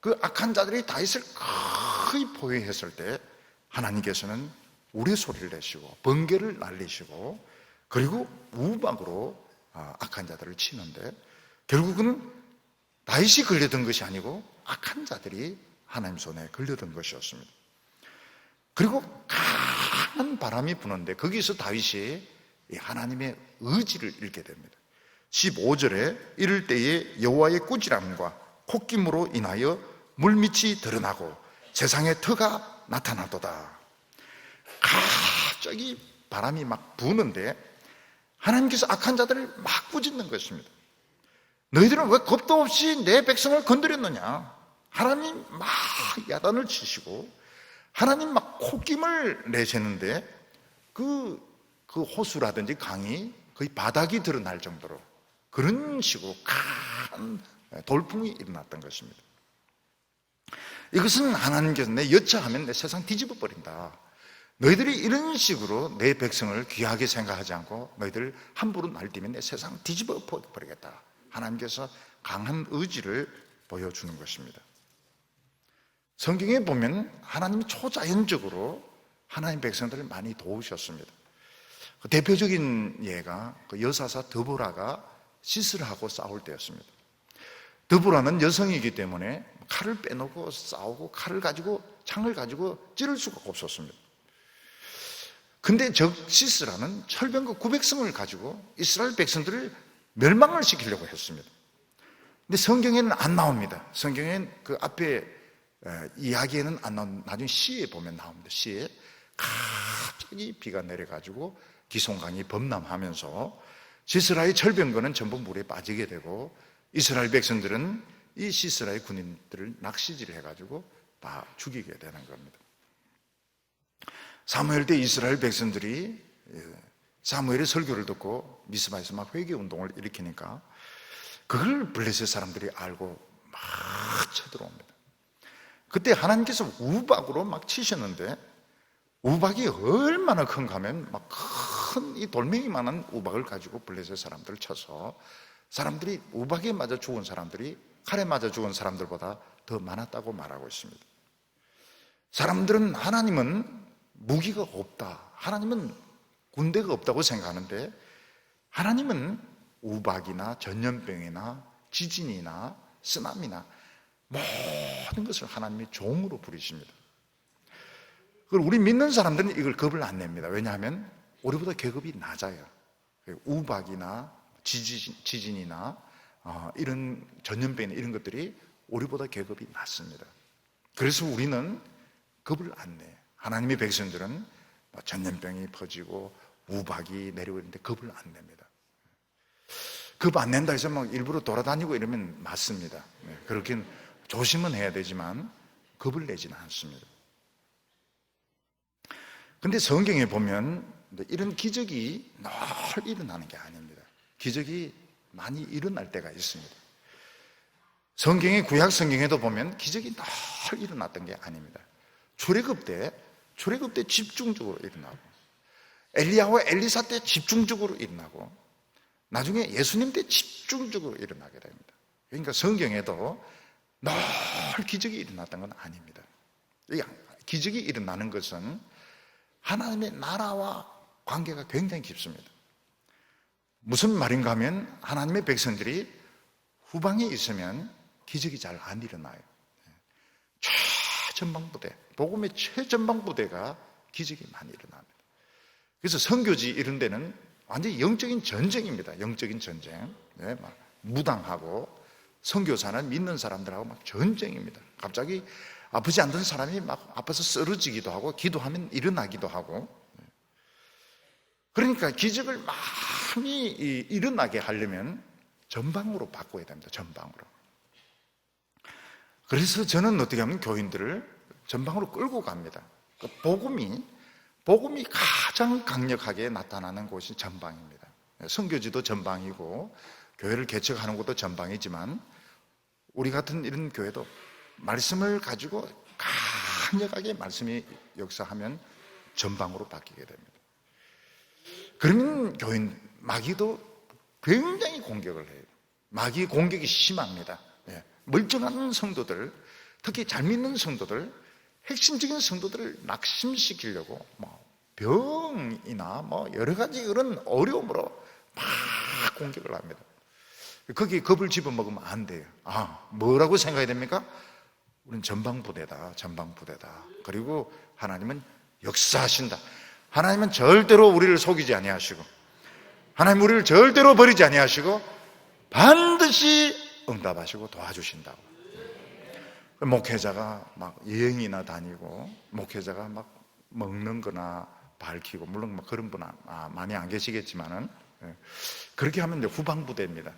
그 악한 자들이 다윗을 거의 포위했을 때 하나님께서는 우레소리를 내시고 번개를 날리시고 그리고 우박으로 악한 자들을 치는데 결국은 다윗이 걸려든 것이 아니고 악한 자들이 하나님 손에 걸려든 것이었습니다. 그리고 강한 바람이 부는데 거기서 다윗이 하나님의 의지를 잃게 됩니다. 15절에 이럴 때에 여호와의 꾸지람과 콧김으로 인하여 물밑이 드러나고 세상의 터가 나타나도다. 갑자기 바람이 막 부는데 하나님께서 악한 자들을 막 꾸짖는 것입니다. 너희들은 왜 겁도 없이 내 백성을 건드렸느냐? 하나님 막 야단을 치시고 하나님 막 콧김을 내시는데 그 호수라든지 강이 거의 바닥이 드러날 정도로 그런 식으로 큰 돌풍이 일어났던 것입니다. 이것은 하나님께서 내 여차하면 내 세상 뒤집어 버린다. 너희들이 이런 식으로 내 백성을 귀하게 생각하지 않고 너희들 함부로 날뛰면 내 세상 뒤집어 버리겠다. 하나님께서 강한 의지를 보여주는 것입니다. 성경에 보면 하나님이 초자연적으로 하나님 백성들을 많이 도우셨습니다. 그 대표적인 예가 그 여사사 드보라가 시스라하고 싸울 때였습니다. 드보라는 여성이기 때문에 칼을 빼놓고 싸우고 창을 가지고 찌를 수가 없었습니다. 근데 시스라는 철병거 900성을 가지고 이스라엘 백성들을 멸망을 시키려고 했습니다. 근데 성경에는 안 나옵니다. 성경에는 그 앞에 이야기에는 안 나오는 나중에 시에 보면 나옵니다. 시에 갑자기 비가 내려가지고 기송강이 범람하면서 시스라의 철병거는 전부 물에 빠지게 되고 이스라엘 백성들은 이 시스라의 군인들을 낚시질을 해가지고 다 죽이게 되는 겁니다. 사무엘 때 이스라엘 백성들이 사무엘의 설교를 듣고 미스바에서 막 회개운동을 일으키니까 그걸 블레셋 사람들이 알고 막 쳐들어옵니다. 그때 하나님께서 우박으로 막 치셨는데 우박이 얼마나 큰가 하면 막 큰 이 돌멩이만한 우박을 가지고 블레셋 사람들을 쳐서 사람들이 우박에 맞아 죽은 사람들이 칼에 맞아 죽은 사람들보다 더 많았다고 말하고 있습니다. 사람들은 하나님은 무기가 없다, 하나님은 군대가 없다고 생각하는데 하나님은 우박이나 전염병이나 지진이나 쓰나미나 모든 것을 하나님의 종으로 부리십니다. 그걸 우리 믿는 사람들은 이걸 겁을 안 냅니다. 왜냐하면 우리보다 계급이 낮아요. 우박이나 지진이나 이런 전염병이나 이런 것들이 우리보다 계급이 낮습니다. 그래서 우리는 겁을 안 내요. 하나님의 백성들은 전염병이 퍼지고 우박이 내리고 있는데 겁을 안 냅니다. 겁 안 낸다 해서 막 일부러 돌아다니고 이러면 맞습니다. 그렇게 조심은 해야 되지만 겁을 내지는 않습니다. 근데 성경에 보면 이런 기적이 늘 일어나는 게 아닙니다. 기적이 많이 일어날 때가 있습니다. 성경의 구약 성경에도 보면 기적이 늘 일어났던 게 아닙니다. 출애굽 때 집중적으로 일어나고, 엘리야와 엘리사 때 집중적으로 일어나고, 나중에 예수님 때 집중적으로 일어나게 됩니다. 그러니까 성경에도 늘 기적이 일어났던 건 아닙니다. 기적이 일어나는 것은 하나님의 나라와 관계가 굉장히 깊습니다. 무슨 말인가 하면 하나님의 백성들이 후방에 있으면 기적이 잘 안 일어나요. 최전방부대, 복음의 최전방부대가 기적이 많이 일어납니다. 그래서 선교지 이런 데는 완전히 영적인 전쟁입니다. 영적인 전쟁. 네, 막 무당하고 선교사는 믿는 사람들하고 막 전쟁입니다. 갑자기 아프지 않던 사람이 막 아파서 쓰러지기도 하고, 기도하면 일어나기도 하고. 그러니까 기적을 많이 일어나게 하려면 전방으로 바꿔야 됩니다. 전방으로. 그래서 저는 어떻게 하면 교인들을 전방으로 끌고 갑니다. 복음이 가장 강력하게 나타나는 곳이 전방입니다. 선교지도 전방이고 교회를 개척하는 것도 전방이지만, 우리 같은 이런 교회도 말씀을 가지고 강력하게 말씀이 역사하면 전방으로 바뀌게 됩니다. 그러면 마귀도 굉장히 공격을 해요. 마귀 공격이 심합니다. 멀쩡한 성도들, 특히 잘 믿는 성도들, 핵심적인 성도들을 낙심시키려고 병이나 여러 가지 그런 어려움으로 막 공격을 합니다. 거기에 겁을 집어먹으면 안 돼요. 뭐라고 생각해야 됩니까? 우리는 전방부대다. 그리고 하나님은 역사하신다. 하나님은 절대로 우리를 속이지 아니하시고, 하나님 우리를 절대로 버리지 아니하시고 반드시 응답하시고 도와주신다고. 목회자가 막 여행이나 다니고, 목회자가 막 먹는 거나 밝히고, 물론 그런 분은 많이 안 계시겠지만은, 그렇게 하면 이제 후방부대입니다.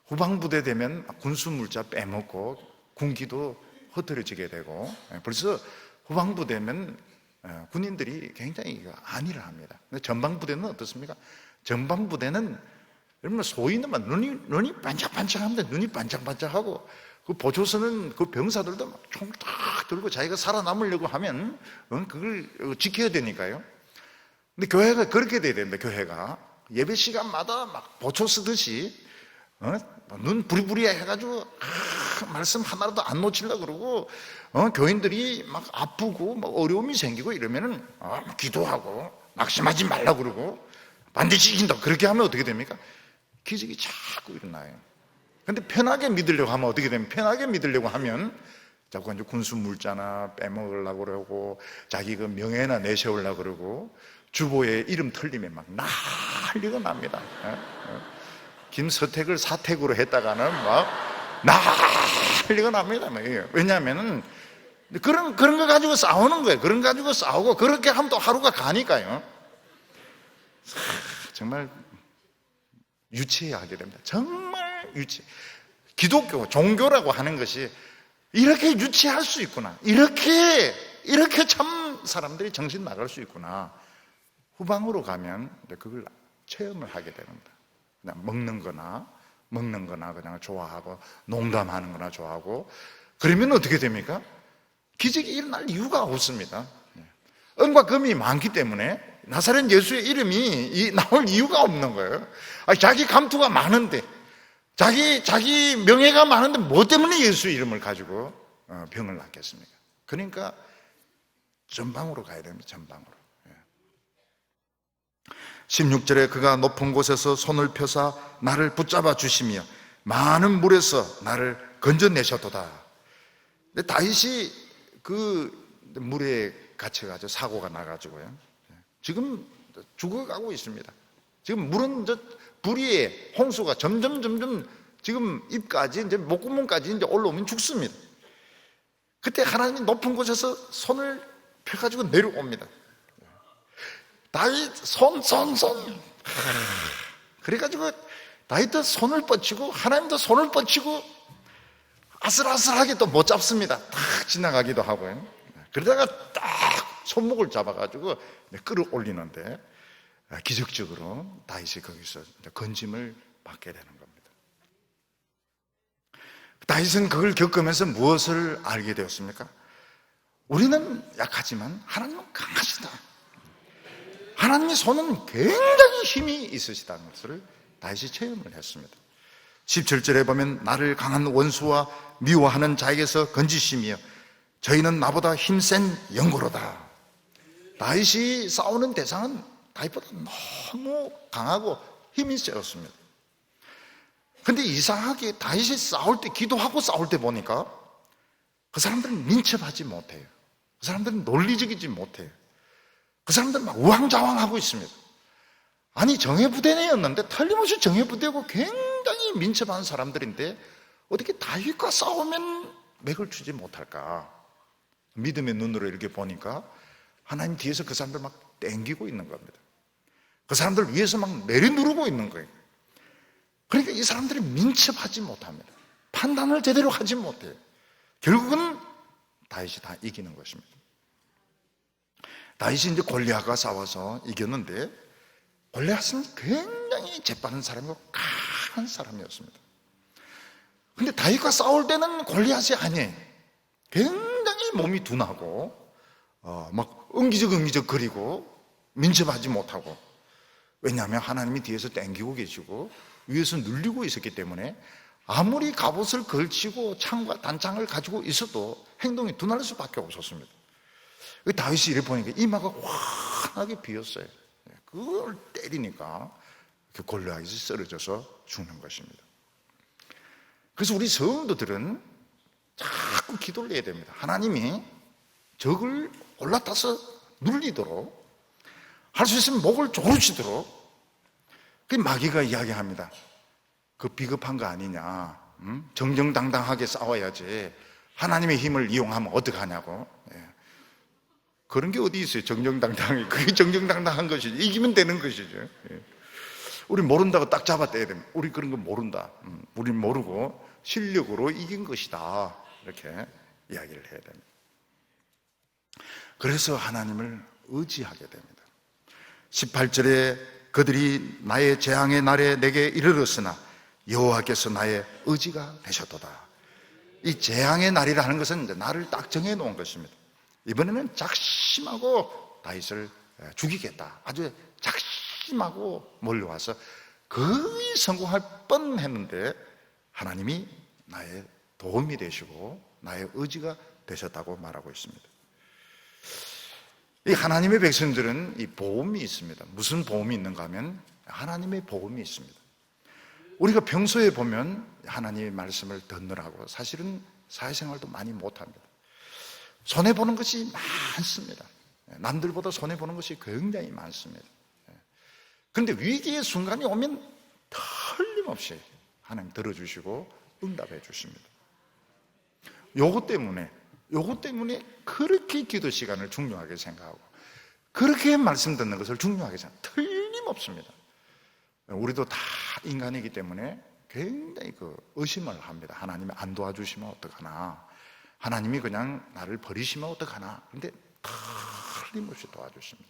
후방부대 되면 군수물자 빼먹고 군기도 흐트러지게 되고, 벌써 후방부대면 군인들이 굉장히 안일을 합니다. 근데 전방부대는 어떻습니까? 전방부대는 여러분 소위는만 눈이 반짝반짝합니다. 눈이 반짝반짝하고, 그 보초서는 그 병사들도 막 총 딱 들고 자기가 살아남으려고 하면 그걸 지켜야 되니까요. 근데 교회가 그렇게 돼야 됩니다. 교회가 예배 시간마다 막 보초 쓰듯이 눈 부리부리 해가지고 말씀 하나라도 안 놓치려고 그러고, 교인들이 막 아프고 막 어려움이 생기고 이러면은 기도하고 낙심하지 말라고 그러고 반드시 이긴다. 그렇게 하면 어떻게 됩니까? 기적이 자꾸 일어나요. 근데 편하게 믿으려고 하면 어떻게 되면, 편하게 믿으려고 하면 자꾸 이제 군수 물자나 빼먹으려고 그러고, 자기 그 명예나 내세우려고 그러고, 주보에 이름 틀리면 막 난리가 납니다. 김서택을 사택으로 했다가는 막 난리가 납니다. 왜냐하면은 그런 거 가지고 싸우는 거예요. 그런 거 가지고 싸우고, 그렇게 하면 또 하루가 가니까요. 정말 유치하게 됩니다. 정말 유치. 기독교, 종교라고 하는 것이 이렇게 유치할 수 있구나. 이렇게 참 사람들이 정신 나갈 수 있구나. 후방으로 가면 그걸 체험을 하게 됩니다. 그냥 먹는 거나 그냥 좋아하고, 농담하는 거나 좋아하고, 그러면 어떻게 됩니까? 기적이 일어날 이유가 없습니다. 은과 금이 많기 때문에 나사렛 예수의 이름이 나올 이유가 없는 거예요. 자기 감투가 많은데, 자기 명예가 많은데 뭐 때문에 예수의 이름을 가지고 병을 낫겠습니까? 그러니까 전방으로 가야 됩니다. 전방으로. 16절에 그가 높은 곳에서 손을 펴사 나를 붙잡아 주시며 많은 물에서 나를 건져내셨도다. 근데 다윗이 그 물에 갇혀가지고 사고가 나가지고요, 지금 죽어가고 있습니다. 지금 물은 불의의 홍수가 점점 지금 입까지, 이제 목구멍까지 이제 올라오면 죽습니다. 그때 하나님이 높은 곳에서 손을 펴가지고 내려옵니다. 다윗 손. 그래가지고 다윗도 손을 뻗치고, 하나님도 손을 뻗치고, 아슬아슬하게 또 못 잡습니다. 딱 지나가기도 하고요. 그러다가 딱 손목을 잡아가지고 끌어올리는데 기적적으로 다윗이 거기서 건짐을 받게 되는 겁니다. 다윗은 그걸 겪으면서 무엇을 알게 되었습니까? 우리는 약하지만 하나님은 강하시다. 하나님의 손은 굉장히 힘이 있으시다는 것을 다윗이 체험을 했습니다. 17절에 보면 나를 강한 원수와 미워하는 자에게서 건지시며 저희는 나보다 힘센 영고로다. 다윗이 싸우는 대상은 다윗보다 너무 강하고 힘이 세었습니다. 근데 이상하게 다윗이 싸울 때, 기도하고 싸울 때 보니까 그 사람들은 민첩하지 못해요. 그 사람들은 논리적이지 못해요. 그 사람들은 막 우왕좌왕하고 있습니다. 아니, 정예부대였는데 틀림없이 정예부대고 굉장히 민첩한 사람들인데 어떻게 다윗과 싸우면 맥을 추지 못할까? 믿음의 눈으로 이렇게 보니까 하나님 뒤에서 그 사람들 막 땡기고 있는 겁니다. 그 사람들 위에서 막 내려누르고 있는 거예요. 그러니까 이 사람들이 민첩하지 못합니다. 판단을 제대로 하지 못해요. 결국은 다윗이 다 이기는 것입니다. 다윗이 이제 골리앗과 싸워서 이겼는데 골리앗은 굉장히 재빠른 사람이고 강한 사람이었습니다. 근데 다윗과 싸울 때는 골리앗이 아니에요. 굉장히 몸이 둔하고 막 응기적 거리고 민첩하지 못하고, 왜냐하면 하나님이 뒤에서 땡기고 계시고 위에서 눌리고 있었기 때문에 아무리 갑옷을 걸치고 창과 단창을 가지고 있어도 행동이 둔할 수밖에 없었습니다. 다윗이 이래 보니까 이마가 환하게 비었어요. 그걸 때리니까 골리앗이 쓰러져서 죽는 것입니다. 그래서 우리 성도들은 자꾸 기도를 해야 됩니다. 하나님이 적을 올라타서 눌리도록, 할 수 있으면 목을 조르시도록. 그 마귀가 이야기합니다. 그 비겁한 거 아니냐, 정정당당하게 싸워야지 하나님의 힘을 이용하면 어떡하냐고. 그런 게 어디 있어요? 정정당당하게. 그게 정정당당한 것이죠. 이기면 되는 것이죠. 우리 모른다고 딱 잡아떼야 됩니다. 우리 그런 거 모른다. 우리 모르고 실력으로 이긴 것이다. 이렇게 이야기를 해야 됩니다. 그래서 하나님을 의지하게 됩니다. 18절에 그들이 나의 재앙의 날에 내게 이르렀으나 여호와께서 나의 의지가 되셨도다. 이 재앙의 날이라는 것은 이제 날을 딱 정해놓은 것입니다. 이번에는 작심하고 다윗을 죽이겠다. 아주 작심하고 몰려와서 거의 성공할 뻔했는데 하나님이 나의 도움이 되시고 나의 의지가 되셨다고 말하고 있습니다. 이 하나님의 백성들은 이 보험이 있습니다. 무슨 보험이 있는가 하면 하나님의 보험이 있습니다. 우리가 평소에 보면 하나님의 말씀을 듣느라고 사실은 사회생활도 많이 못합니다. 손해보는 것이 많습니다. 남들보다 손해보는 것이 굉장히 많습니다. 그런데 위기의 순간이 오면 틀림없이 하나님 들어주시고 응답해 주십니다. 요것 때문에 그렇게 기도 시간을 중요하게 생각하고 그렇게 말씀 듣는 것을 중요하게 생각하고 틀림없습니다. 우리도 다 인간이기 때문에 굉장히 의심을 합니다. 하나님이 안 도와주시면 어떡하나, 하나님이 그냥 나를 버리시면 어떡하나. 근데 틀림없이 도와주십니다.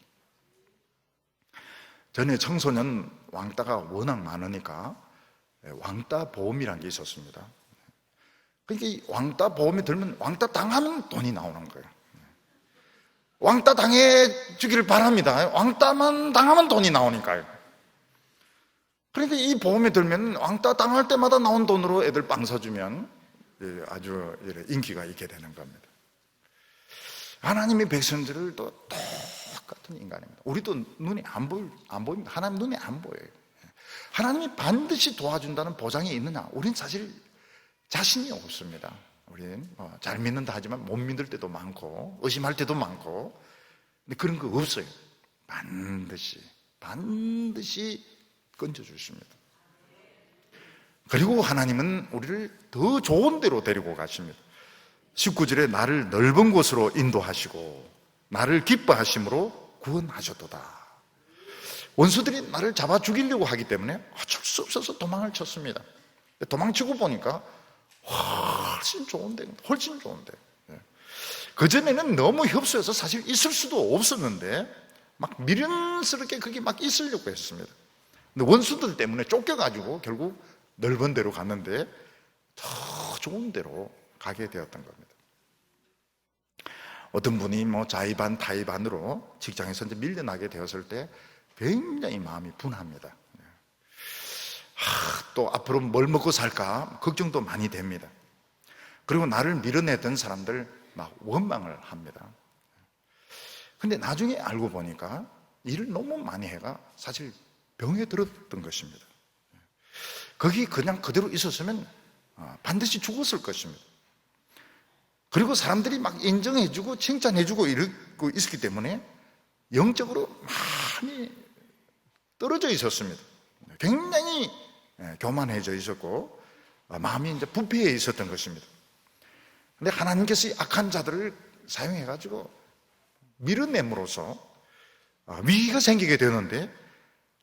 전에 청소년 왕따가 워낙 많으니까 왕따 보험이라는 게 있었습니다. 그러니까 이 왕따 보험이 들면 왕따 당하면 돈이 나오는 거예요. 왕따 당해 주기를 바랍니다. 왕따만 당하면 돈이 나오니까요. 그러니까 이 보험에 들면 왕따 당할 때마다 나온 돈으로 애들 빵 사주면 아주 인기가 있게 되는 겁니다. 하나님의 백성들도 똑같은 인간입니다. 우리도 눈에 안 보입니다. 하나님 눈에 안 보여요. 하나님이 반드시 도와준다는 보장이 있느냐? 우린 사실 자신이 없습니다. 우리는 잘 믿는다 하지만 못 믿을 때도 많고 의심할 때도 많고, 근데 그런 거 없어요. 반드시 건져주십니다. 그리고 하나님은 우리를 더 좋은 데로 데리고 가십니다. 19절에 나를 넓은 곳으로 인도하시고 나를 기뻐하심으로 구원하셨도다. 원수들이 나를 잡아 죽이려고 하기 때문에 어쩔 수 없어서 도망을 쳤습니다. 도망치고 보니까 훨씬 좋은데. 그전에는 너무 협소해서 사실 있을 수도 없었는데 막 미련스럽게 그게 막 있으려고 했습니다. 근데 원수들 때문에 쫓겨가지고 결국 넓은 데로 갔는데 더 좋은 데로 가게 되었던 겁니다. 어떤 분이 뭐 자의반 타의반으로 직장에서 이제 밀려나게 되었을 때 굉장히 마음이 분합니다. 또 앞으로 뭘 먹고 살까 걱정도 많이 됩니다. 그리고 나를 밀어내던 사람들 막 원망을 합니다. 근데 나중에 알고 보니까 일을 너무 많이 해가 사실 병에 들었던 것입니다. 거기 그냥 그대로 있었으면 반드시 죽었을 것입니다. 그리고 사람들이 막 인정해주고 칭찬해주고 이러고 있었기 때문에 영적으로 많이 떨어져 있었습니다. 굉장히 교만해져 있었고 마음이 이제 부패해 있었던 것입니다. 근데 하나님께서 이 악한 자들을 사용해가지고 밀어냄으로써 위기가 생기게 되는데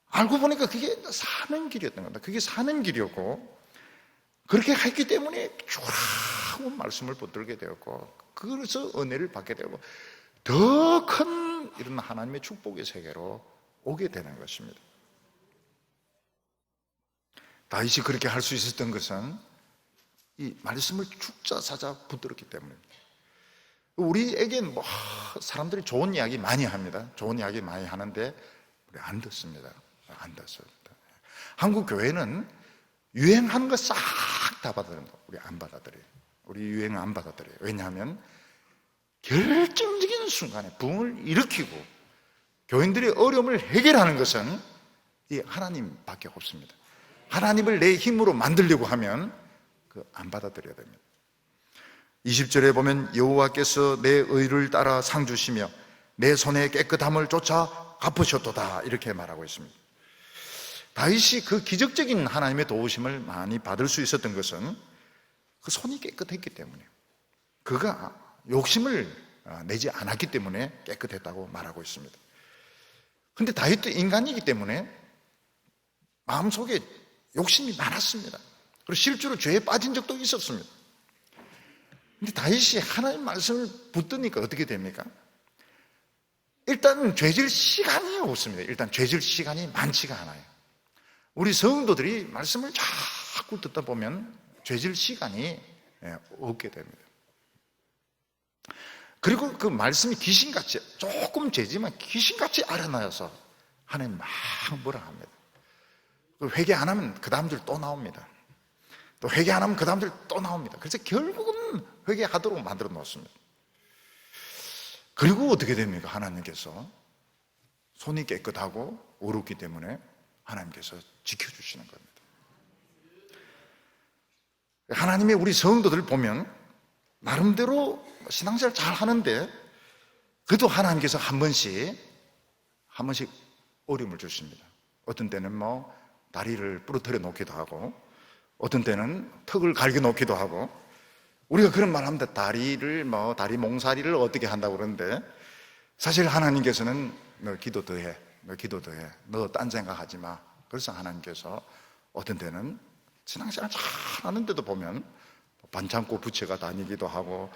알고 보니까 그게 사는 길이었던 겁니다. 그게 사는 길이었고 그렇게 했기 때문에 좋은 말씀을 붙들게 되었고 그래서 은혜를 받게 되고 더 큰 이런 하나님의 축복의 세계로 오게 되는 것입니다. 다윗이 그렇게 할 수 있었던 것은 이 말씀을 축자사자 붙들었기 때문입니다. 우리에겐 뭐 사람들이 좋은 이야기 많이 합니다. 좋은 이야기 많이 하는데 우리 안 듣습니다. 안 듣습니다. 한국 교회는 유행하는 거 싹 다 받아들여요. 우리 안 받아들여요. 우리 유행 안 받아들여요. 왜냐하면 결정적인 순간에 부흥을 일으키고 교인들의 어려움을 해결하는 것은 이 하나님밖에 없습니다. 하나님을 내 힘으로 만들려고 하면 안 받아들여야 됩니다. 20절에 보면 여호와께서 내 의를 따라 상 주시며 내 손의 깨끗함을 쫓아 갚으셨도다 이렇게 말하고 있습니다. 다윗이 그 기적적인 하나님의 도우심을 많이 받을 수 있었던 것은 그 손이 깨끗했기 때문에 그가 욕심을 내지 않았기 때문에 깨끗했다고 말하고 있습니다. 그런데 다윗도 인간이기 때문에 마음속에 욕심이 많았습니다. 그리고 실제로 죄에 빠진 적도 있었습니다. 근데 다윗이 하나님 말씀을 붙드니까 어떻게 됩니까? 일단 죄질 시간이 없습니다. 일단 죄질 시간이 많지가 않아요. 우리 성도들이 말씀을 자꾸 듣다 보면 죄질 시간이 없게 됩니다. 그리고 그 말씀이 귀신같이 조금 죄지만 귀신같이 알아나서 하나님 막 뭐라 합니다. 회개 안 하면 그 다음들 또 나옵니다. 또 회개 안 하면 그 다음들 또 나옵니다. 그래서 결국은 회개하도록 만들어 놓습니다. 그리고 어떻게 됩니까? 하나님께서 손이 깨끗하고 어렵기 때문에 하나님께서 지켜주시는 겁니다. 하나님의 우리 성도들 보면 나름대로 신앙생활 잘 하는데 그래도 하나님께서 한 번씩 어려움을 주십니다. 어떤 때는 뭐 다리를 부러뜨려 놓기도 하고 어떤 때는 턱을 갈겨 놓기도 하고 우리가 그런 말 합니다. 다리 몽사리를 어떻게 한다고 그러는데 사실 하나님께서는 너 기도 더 해. 너 딴 생각하지 마. 그래서 하나님께서 어떤 때는 신앙생활 잘 하는데도 보면 반창고 부채가 다니기도 하고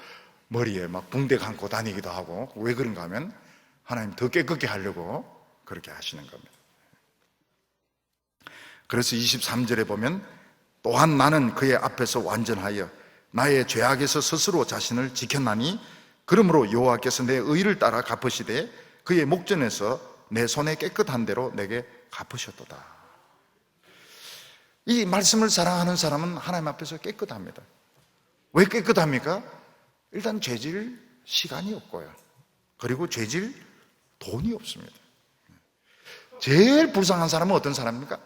머리에 막 붕대 감고 다니기도 하고 왜 그런가 하면 하나님 더 깨끗게 하려고 그렇게 하시는 겁니다. 그래서 23절에 보면 또한 나는 그의 앞에서 완전하여 나의 죄악에서 스스로 자신을 지켰나니 그러므로 여호와께서 내 의를 따라 갚으시되 그의 목전에서 내 손에 깨끗한 대로 내게 갚으셨도다. 이 말씀을 사랑하는 사람은 하나님 앞에서 깨끗합니다. 왜 깨끗합니까? 일단 죄질 시간이 없고요. 그리고 죄질 돈이 없습니다. 제일 불쌍한 사람은 어떤 사람입니까?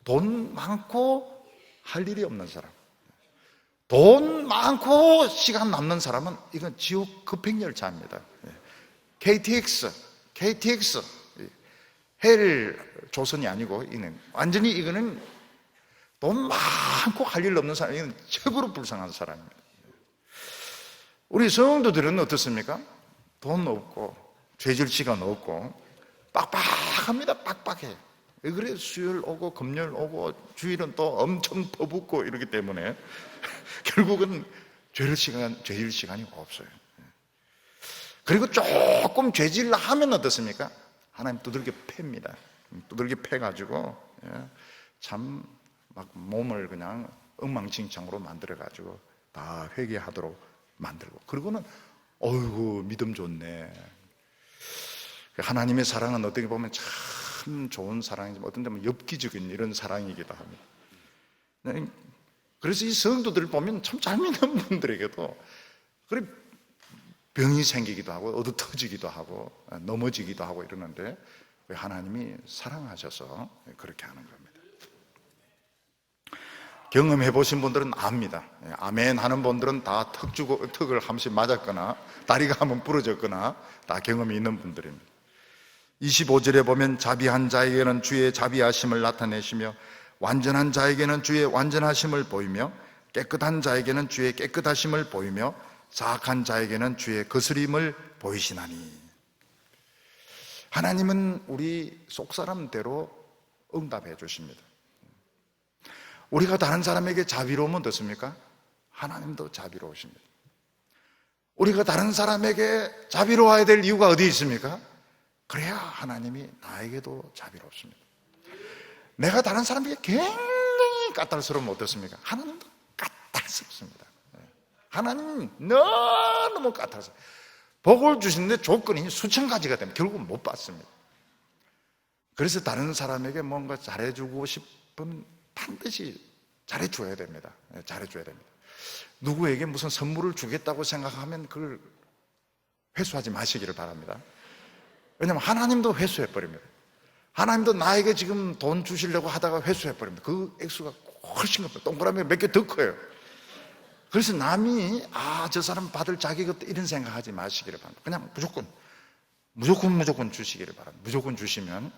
돈 많고 할 일이 없는 사람. 돈 많고 시간 남는 사람은 이건 지옥 급행열차입니다. KTX 헬 조선이 아니고 이는 완전히 이거는 돈 많고 할 일 없는 사람, 이건 최고로 불쌍한 사람입니다. 우리 성도들은 어떻습니까? 돈 없고 죄질 시간 없고 빡빡합니다. 빡빡해. 왜 그래? 수요일 오고 금요일 오고 주일은 또 엄청 퍼붓고 이러기 때문에 결국은 죄질 시간이 없어요. 그리고 조금 죄질을 하면 어떻습니까? 하나님 두들겨 팹니다. 두들겨 패가지고 참 막 몸을 그냥 엉망진창으로 만들어가지고 다 회개하도록 만들고, 그리고는 어이구 믿음 좋네. 하나님의 사랑은 어떻게 보면 참 좋은 사랑이지만 어떤 때는 엽기적인 이런 사랑이기도 합니다. 그래서 이 성도들을 보면 참 잘 믿는 분들에게도 그래 병이 생기기도 하고 얻어 터지기도 하고 넘어지기도 하고 이러는데 하나님이 사랑하셔서 그렇게 하는 겁니다. 경험해 보신 분들은 압니다. 아멘 하는 분들은 다 턱을 한 번씩 맞았거나 다리가 한번 부러졌거나 다 경험이 있는 분들입니다. 25절에 보면 자비한 자에게는 주의 자비하심을 나타내시며 완전한 자에게는 주의 완전하심을 보이며 깨끗한 자에게는 주의 깨끗하심을 보이며 사악한 자에게는 주의 거스림을 보이시나니. 하나님은 우리 속사람대로 응답해 주십니다. 우리가 다른 사람에게 자비로우면 어떻습니까? 하나님도 자비로우십니다. 우리가 다른 사람에게 자비로워야 될 이유가 어디 있습니까? 그래야 하나님이 나에게도 자비롭습니다. 내가 다른 사람에게 굉장히 까탈스러우면 어떻습니까? 하나님도 까탈스럽습니다. 하나님은 너무 까탈스러워요. 복을 주시는데 조건이 수천 가지가 되면 결국은 못 받습니다. 그래서 다른 사람에게 뭔가 잘해주고 싶으면 반드시 잘해줘야 됩니다. 잘해줘야 됩니다. 누구에게 무슨 선물을 주겠다고 생각하면 그걸 회수하지 마시기를 바랍니다. 왜냐하면 하나님도 회수해버립니다. 하나님도 나에게 지금 돈 주시려고 하다가 회수해버립니다. 그 액수가 훨씬 큽니다. 동그라미 몇 개 더 커요. 그래서 남이 저 사람 받을 자격이 없다 이런 생각하지 마시기를 바랍니다. 그냥 무조건 주시기를 바랍니다. 무조건 주시면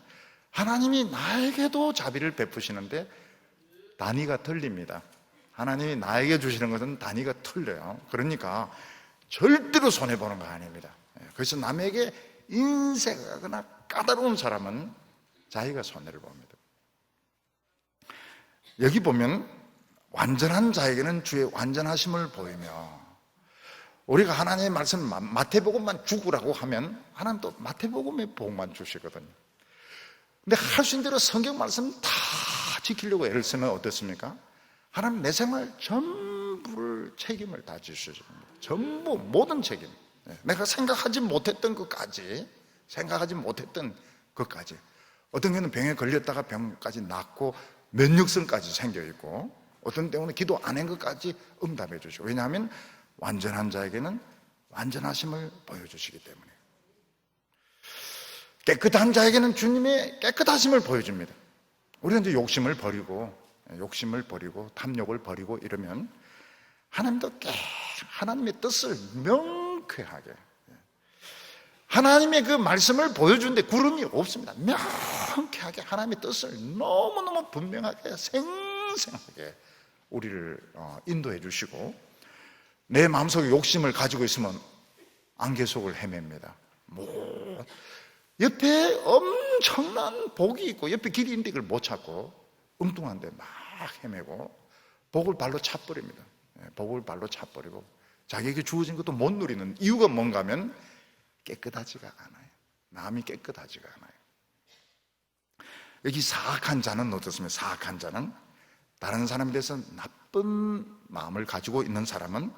하나님이 나에게도 자비를 베푸시는데 단위가 틀립니다. 하나님이 나에게 주시는 것은 단위가 틀려요. 그러니까 절대로 손해보는 거 아닙니다. 그래서 남에게 인색하거나 까다로운 사람은 자기가 손해를 봅니다. 여기 보면 완전한 자에게는 주의 완전하심을 보이며, 우리가 하나님의 말씀 마태복음만 죽으라고 하면 하나님도 마태복음의 복만 주시거든요. 근데 할 수 있는 대로 성경 말씀 다 지키려고 애를 쓰면 어떻습니까? 하나님 내 생활 전부를 책임을 다 지십니다. 전부 모든 책임. 내가 생각하지 못했던 것까지, 어떤 경우는 병에 걸렸다가 병까지 낫고 면역성까지 생겨있고, 어떤 때문에 기도 안 한 것까지 응답해 주시고, 왜냐하면 완전한 자에게는 완전하심을 보여주시기 때문에. 깨끗한 자에게는 주님의 깨끗하심을 보여줍니다. 우리는 이제 욕심을 버리고 탐욕을 버리고 이러면 하나님도 하나님의 뜻을 명쾌하게, 하나님의 그 말씀을 보여주는데 구름이 없습니다. 명쾌하게 하나님의 뜻을 너무너무 분명하게 생생하게 우리를 인도해 주시고, 내 마음속에 욕심을 가지고 있으면 안개 속을 헤맵니다. 옆에 엄청난 복이 있고 옆에 길이 있는데 그걸 못 찾고 엉뚱한데 막 헤매고 복을 발로 차버립니다. 복을 발로 차버리고 자기에게 주어진 것도 못 누리는 이유가 뭔가 하면 깨끗하지가 않아요. 마음이 깨끗하지가 않아요. 여기 사악한 자는 어떻습니까? 사악한 자는 다른 사람에 대해서 나쁜 마음을 가지고 있는 사람은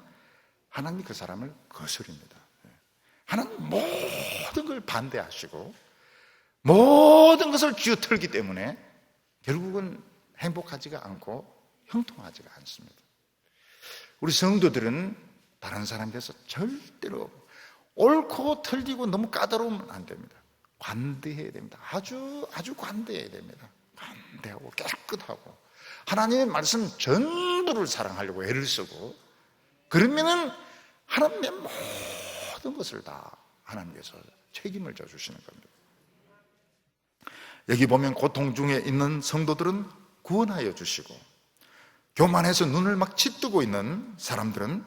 하나님이 그 사람을 거스립니다. 하나님 모든 걸 반대하시고 모든 것을 쥐어털기 때문에 결국은 행복하지가 않고 형통하지가 않습니다. 우리 성도들은 다른 사람에 대해서 절대로 옳고 틀리고 너무 까다로우면 안 됩니다. 관대해야 됩니다. 아주 관대해야 됩니다. 관대하고 깨끗하고 하나님의 말씀 전부를 사랑하려고 애를 쓰고, 그러면은 하나님의 모든 것을 다 하나님께서 책임을 져주시는 겁니다. 여기 보면 고통 중에 있는 성도들은 구원하여 주시고, 교만해서 눈을 막 치뜨고 있는 사람들은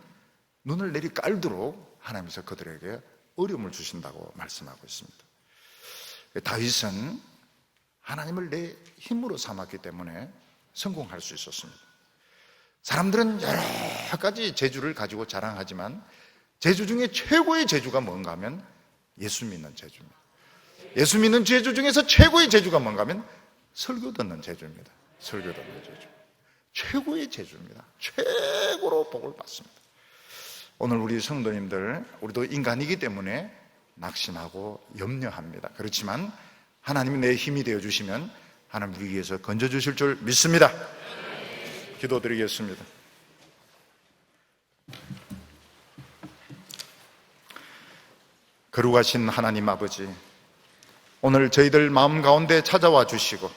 눈을 내리 깔도록 하나님께서 그들에게 어려움을 주신다고 말씀하고 있습니다. 다윗은 하나님을 내 힘으로 삼았기 때문에 성공할 수 있었습니다. 사람들은 여러 가지 재주를 가지고 자랑하지만 재주 중에 최고의 재주가 뭔가 하면 예수 믿는 재주입니다. 예수 믿는 재주 중에서 최고의 재주가 뭔가 하면 설교 듣는 재주입니다. 설교 듣는 재주. 최고의 재주입니다. 최고로 복을 받습니다. 오늘 우리 성도님들, 우리도 인간이기 때문에 낙심하고 염려합니다. 그렇지만 하나님이 내 힘이 되어주시면 하나님 위기에서 건져주실 줄 믿습니다. 기도드리겠습니다. 거룩하신 하나님 아버지, 오늘 저희들 마음 가운데 찾아와 주시고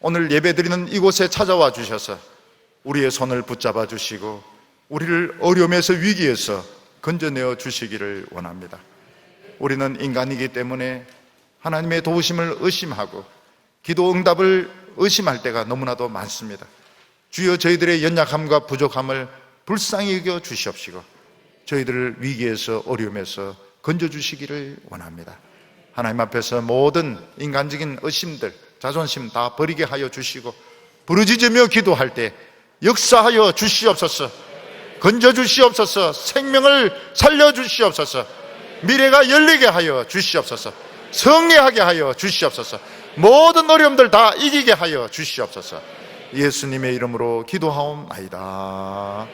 오늘 예배드리는 이곳에 찾아와 주셔서 우리의 손을 붙잡아 주시고 우리를 어려움에서 위기에서 건져내어 주시기를 원합니다. 우리는 인간이기 때문에 하나님의 도우심을 의심하고 기도 응답을 의심할 때가 너무나도 많습니다. 주여, 저희들의 연약함과 부족함을 불쌍히 여겨 주시옵시고 저희들을 위기에서 어려움에서 건져주시기를 원합니다. 하나님 앞에서 모든 인간적인 의심들, 자존심 다 버리게 하여 주시고 부르짖으며 기도할 때 역사하여 주시옵소서. 건져주시옵소서. 생명을 살려주시옵소서. 미래가 열리게 하여 주시옵소서. 승리하게 하여 주시옵소서. 모든 어려움들 다 이기게 하여 주시옵소서. 예수님의 이름으로 기도하옵나이다.